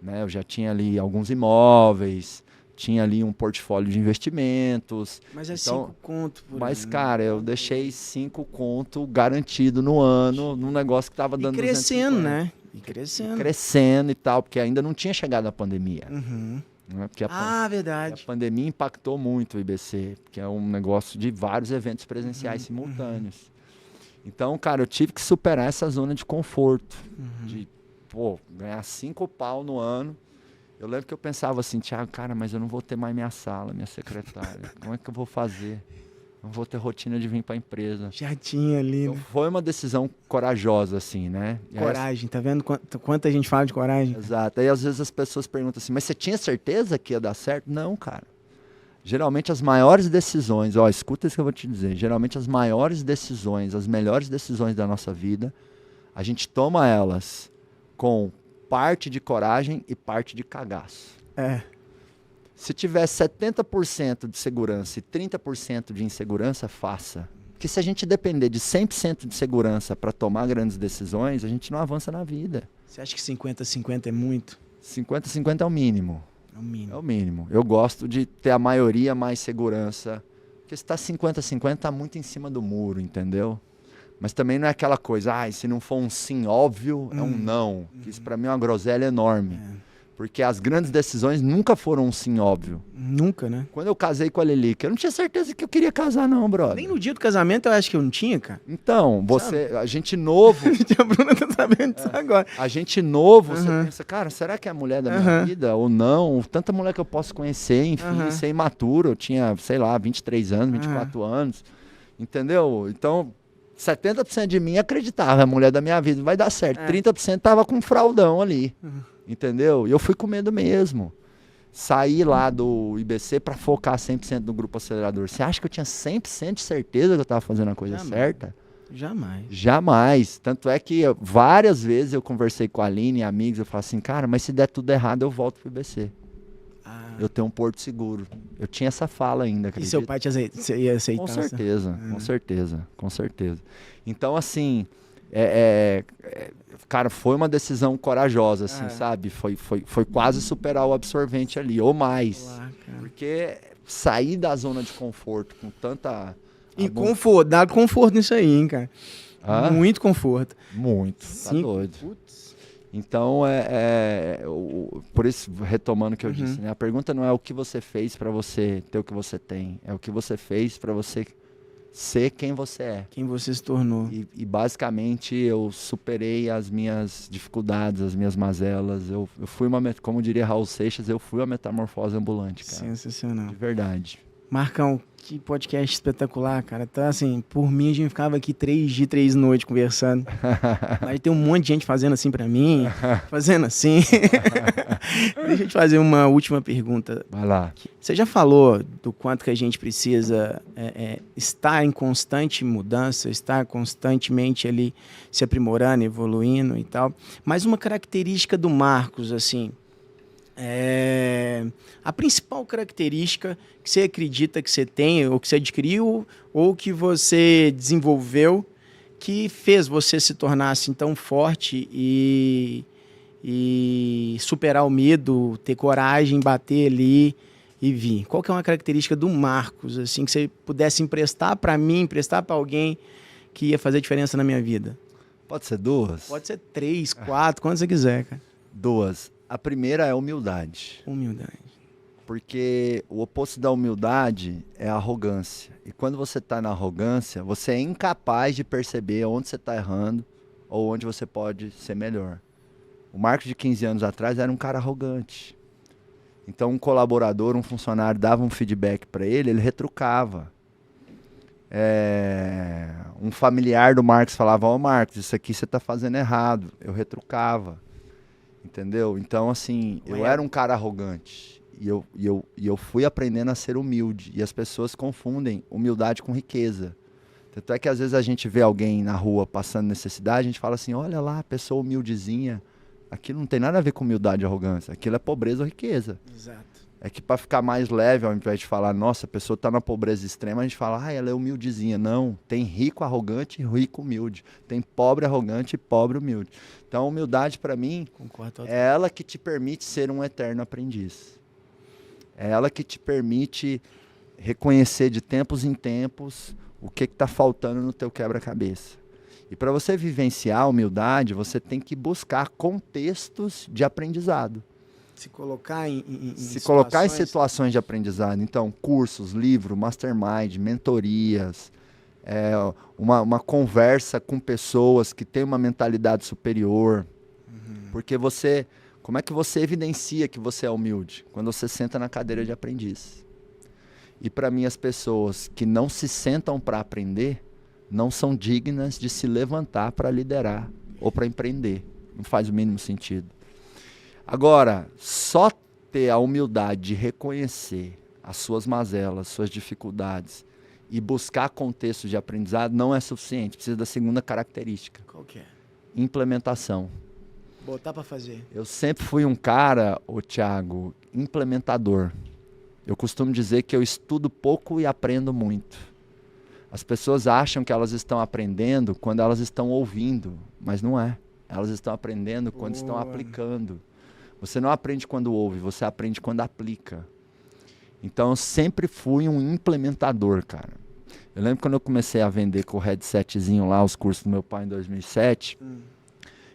né? Eu já tinha ali alguns imóveis, tinha ali um portfólio de investimentos. Mas é então, 5 conto por Mas, ano. cara, eu deixei 5 conto garantido no ano, num negócio que estava dando E crescendo, 250. né? E crescendo. Crescendo e tal, porque ainda não tinha chegado a pandemia. Uhum. Né? Porque Verdade. a pandemia impactou muito o IBC, porque é um negócio de vários eventos presenciais simultâneos. Então, cara, eu tive que superar essa zona de conforto, de ganhar 5 pau no ano. Eu lembro que eu pensava assim, Thiago, cara, mas eu não vou ter mais minha sala, minha secretária. Como é que eu vou fazer? Não vou ter rotina de vir para a empresa. Já tinha ali, Então, né? foi uma decisão corajosa, assim, né? E Coragem, tá vendo quanta gente fala de coragem? Exato. Aí às vezes as pessoas perguntam assim, mas você tinha certeza que ia dar certo? Não, cara. Geralmente as maiores decisões, escuta isso que eu vou te dizer, geralmente as maiores decisões, as melhores decisões da nossa vida, a gente toma elas com parte de coragem e parte de cagaço. Se tiver 70% de segurança e 30% de insegurança, faça. Porque se a gente depender de 100% de segurança para tomar grandes decisões, a gente não avança na vida. Você acha que 50-50 é muito? 50-50 é o mínimo. É o mínimo. É o mínimo. Eu gosto de ter a maioria mais segurança. Porque se está 50-50, está muito em cima do muro, entendeu? Mas também não é aquela coisa, se não for um sim óbvio, é um não. Que isso para mim é uma groselha enorme. Porque as grandes decisões nunca foram um sim óbvio. Nunca, né? Quando eu casei com a Lilica, eu não tinha certeza que eu queria casar não, brother. Nem no dia do casamento eu acho que eu não tinha, cara. Então, a gente novo... A Bruna tá sabendo disso agora. A gente novo, você pensa, cara, será que é a mulher da minha vida ou não? Tanta mulher que eu posso conhecer, enfim, ser imaturo. Eu tinha, sei lá, 23 anos, 24 anos. Entendeu? Então, 70% de mim acreditava, a mulher da minha vida vai dar certo. 30% tava com um fraldão ali. Entendeu? E eu fui com medo mesmo. Saí lá do IBC para focar 100% no Grupo Acelerador. Você acha que eu tinha 100% de certeza que eu estava fazendo a coisa certa? Jamais. Jamais. Tanto é que várias vezes eu conversei com a Aline e amigos, eu falo assim, cara, mas se der tudo errado, eu volto pro IBC. Eu tenho um porto seguro. Eu tinha essa fala ainda, acredita? E seu pai ia aceitar? Com certeza, com certeza, com certeza. Então, assim, cara, foi uma decisão corajosa, assim, sabe? Foi quase superar o absorvente ali, ou mais. Porque sair da zona de conforto com tanta... E conforto, dá conforto nisso aí, hein, cara? Muito conforto. Muito, tá doido. Então, por isso, retomando o que eu disse, né? A pergunta não é o que você fez para você ter o que você tem, é o que você fez para você ser quem você é. Quem você se tornou. E basicamente eu superei as minhas dificuldades, as minhas mazelas. Eu fui como diria Raul Seixas, eu fui uma metamorfose ambulante, cara. Sensacional. De verdade. Marcão, que podcast espetacular, cara. Tá assim, por mim a gente ficava aqui 3 dias, 3 noites conversando. Mas tem um monte de gente fazendo assim pra mim, fazendo assim. Deixa eu te fazer uma última pergunta. Vai lá. Você já falou do quanto que a gente precisa estar em constante mudança, estar constantemente ali se aprimorando, evoluindo e tal. Mas uma característica do Marcos, assim, a principal característica que você acredita que você tem, ou que você adquiriu, ou que você desenvolveu, que fez você se tornar assim tão forte e superar o medo, ter coragem, bater ali e vi. Qual que é uma característica do Marcos, assim, que você pudesse emprestar para mim, emprestar para alguém que ia fazer diferença na minha vida? Pode ser duas? Pode ser 3, 4, quanto você quiser, cara. Duas. A primeira é humildade. Humildade. Porque o oposto da humildade é a arrogância. E quando você está na arrogância, você é incapaz de perceber onde você está errando ou onde você pode ser melhor. O Marcos de 15 anos atrás era um cara arrogante. Então um colaborador, um funcionário dava um feedback para ele retrucava. Um familiar do Marcos falava, ó Marcos, isso aqui você está fazendo errado. Eu retrucava. Entendeu? Então assim, eu era um cara arrogante. E eu fui aprendendo a ser humilde. E as pessoas confundem humildade com riqueza. Tanto é que às vezes a gente vê alguém na rua passando necessidade, a gente fala assim, olha lá, a pessoa humildezinha. Aquilo não tem nada a ver com humildade e arrogância. Aquilo é pobreza ou riqueza. Exato. É que para ficar mais leve, ao invés de falar, nossa, a pessoa está na pobreza extrema, a gente fala, ela é humildezinha. Não, tem rico arrogante e rico humilde. Tem pobre arrogante e pobre humilde. Então a humildade para mim é ela que te permite ser um eterno aprendiz. É ela que te permite reconhecer de tempos em tempos o que está faltando no teu quebra-cabeça. E para você vivenciar a humildade, você tem que buscar contextos de aprendizado. Se colocar em situações de aprendizado. Então, cursos, livro, mastermind, mentorias, uma conversa com pessoas que têm uma mentalidade superior. Porque como é que você evidencia que você é humilde? Quando você senta na cadeira de aprendiz. E para mim, as pessoas que não se sentam para aprender, não são dignas de se levantar para liderar ou para empreender. Não faz o mínimo sentido. Agora, só ter a humildade de reconhecer as suas mazelas, suas dificuldades e buscar contexto de aprendizado não é suficiente. Precisa da segunda característica. Qual que é? Implementação. Botar para fazer. Eu sempre fui um cara, Thiago, implementador. Eu costumo dizer que eu estudo pouco e aprendo muito. As pessoas acham que elas estão aprendendo quando elas estão ouvindo, mas não é. Elas estão aprendendo quando estão aplicando. Você não aprende quando ouve, você aprende quando aplica. Então eu sempre fui um implementador, cara. Eu lembro quando eu comecei a vender com o headsetzinho lá, os cursos do meu pai em 2007,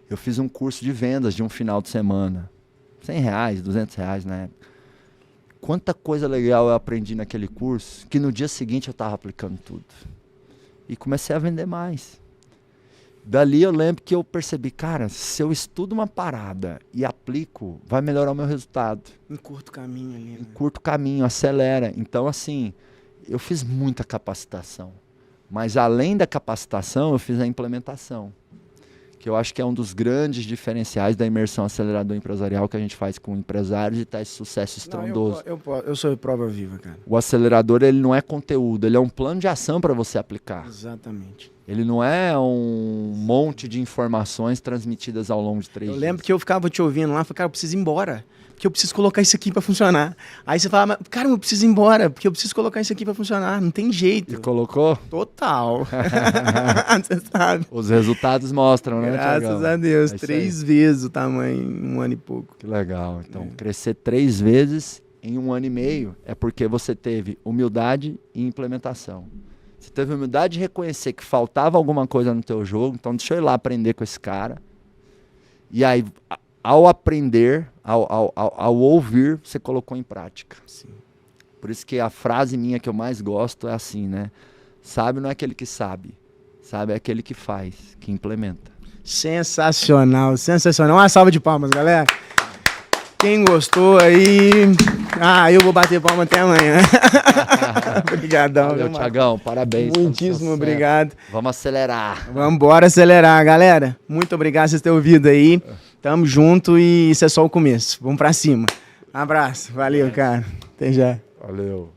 eu fiz um curso de vendas de um final de semana. R$100, R$200 na época. Quanta coisa legal eu aprendi naquele curso, que no dia seguinte eu estava aplicando tudo. E comecei a vender mais. Dali eu lembro que eu percebi, cara, se eu estudo uma parada e aplico, vai melhorar o meu resultado. Em curto caminho ali, né? Em curto caminho, acelera. Então, assim, eu fiz muita capacitação. Mas além da capacitação, eu fiz a implementação. Que eu acho que é um dos grandes diferenciais da imersão acelerador empresarial que a gente faz com empresários e tá esse sucesso estrondoso. Eu sou prova viva, cara. O acelerador, ele não é conteúdo, ele é um plano de ação para você aplicar. Exatamente. Ele não é um monte de informações transmitidas ao longo de 3 dias. Eu lembro que eu ficava te ouvindo lá e falei, cara, eu preciso ir embora, porque eu preciso colocar isso aqui para funcionar. Aí você fala, cara, eu preciso ir embora, porque eu preciso colocar isso aqui para funcionar, não tem jeito. E colocou? Total. Você sabe. Os resultados mostram, né, Graças Thiagão? a Deus, 3 vezes o tamanho em 1 ano e pouco. Que legal. Então, crescer 3 vezes em 1 ano e meio é porque você teve humildade e implementação. Você teve humildade de reconhecer que faltava alguma coisa no teu jogo, então deixa eu ir lá aprender com esse cara. E aí, ao aprender, ao ouvir, você colocou em prática. Sim. Por isso que a frase minha que eu mais gosto é assim, né? Sábio não é aquele que sabe é aquele que faz, que implementa. Sensacional, sensacional. Uma salva de palmas, galera. Quem gostou aí... eu vou bater palma até amanhã. Obrigadão. Valeu, Thiagão. Parabéns. Muitíssimo obrigado. Vamos acelerar. Vamos embora acelerar, galera. Muito obrigado por vocês terem ouvido aí. Tamo junto e isso é só o começo. Vamos pra cima. Abraço. Valeu, cara. Até já. Valeu.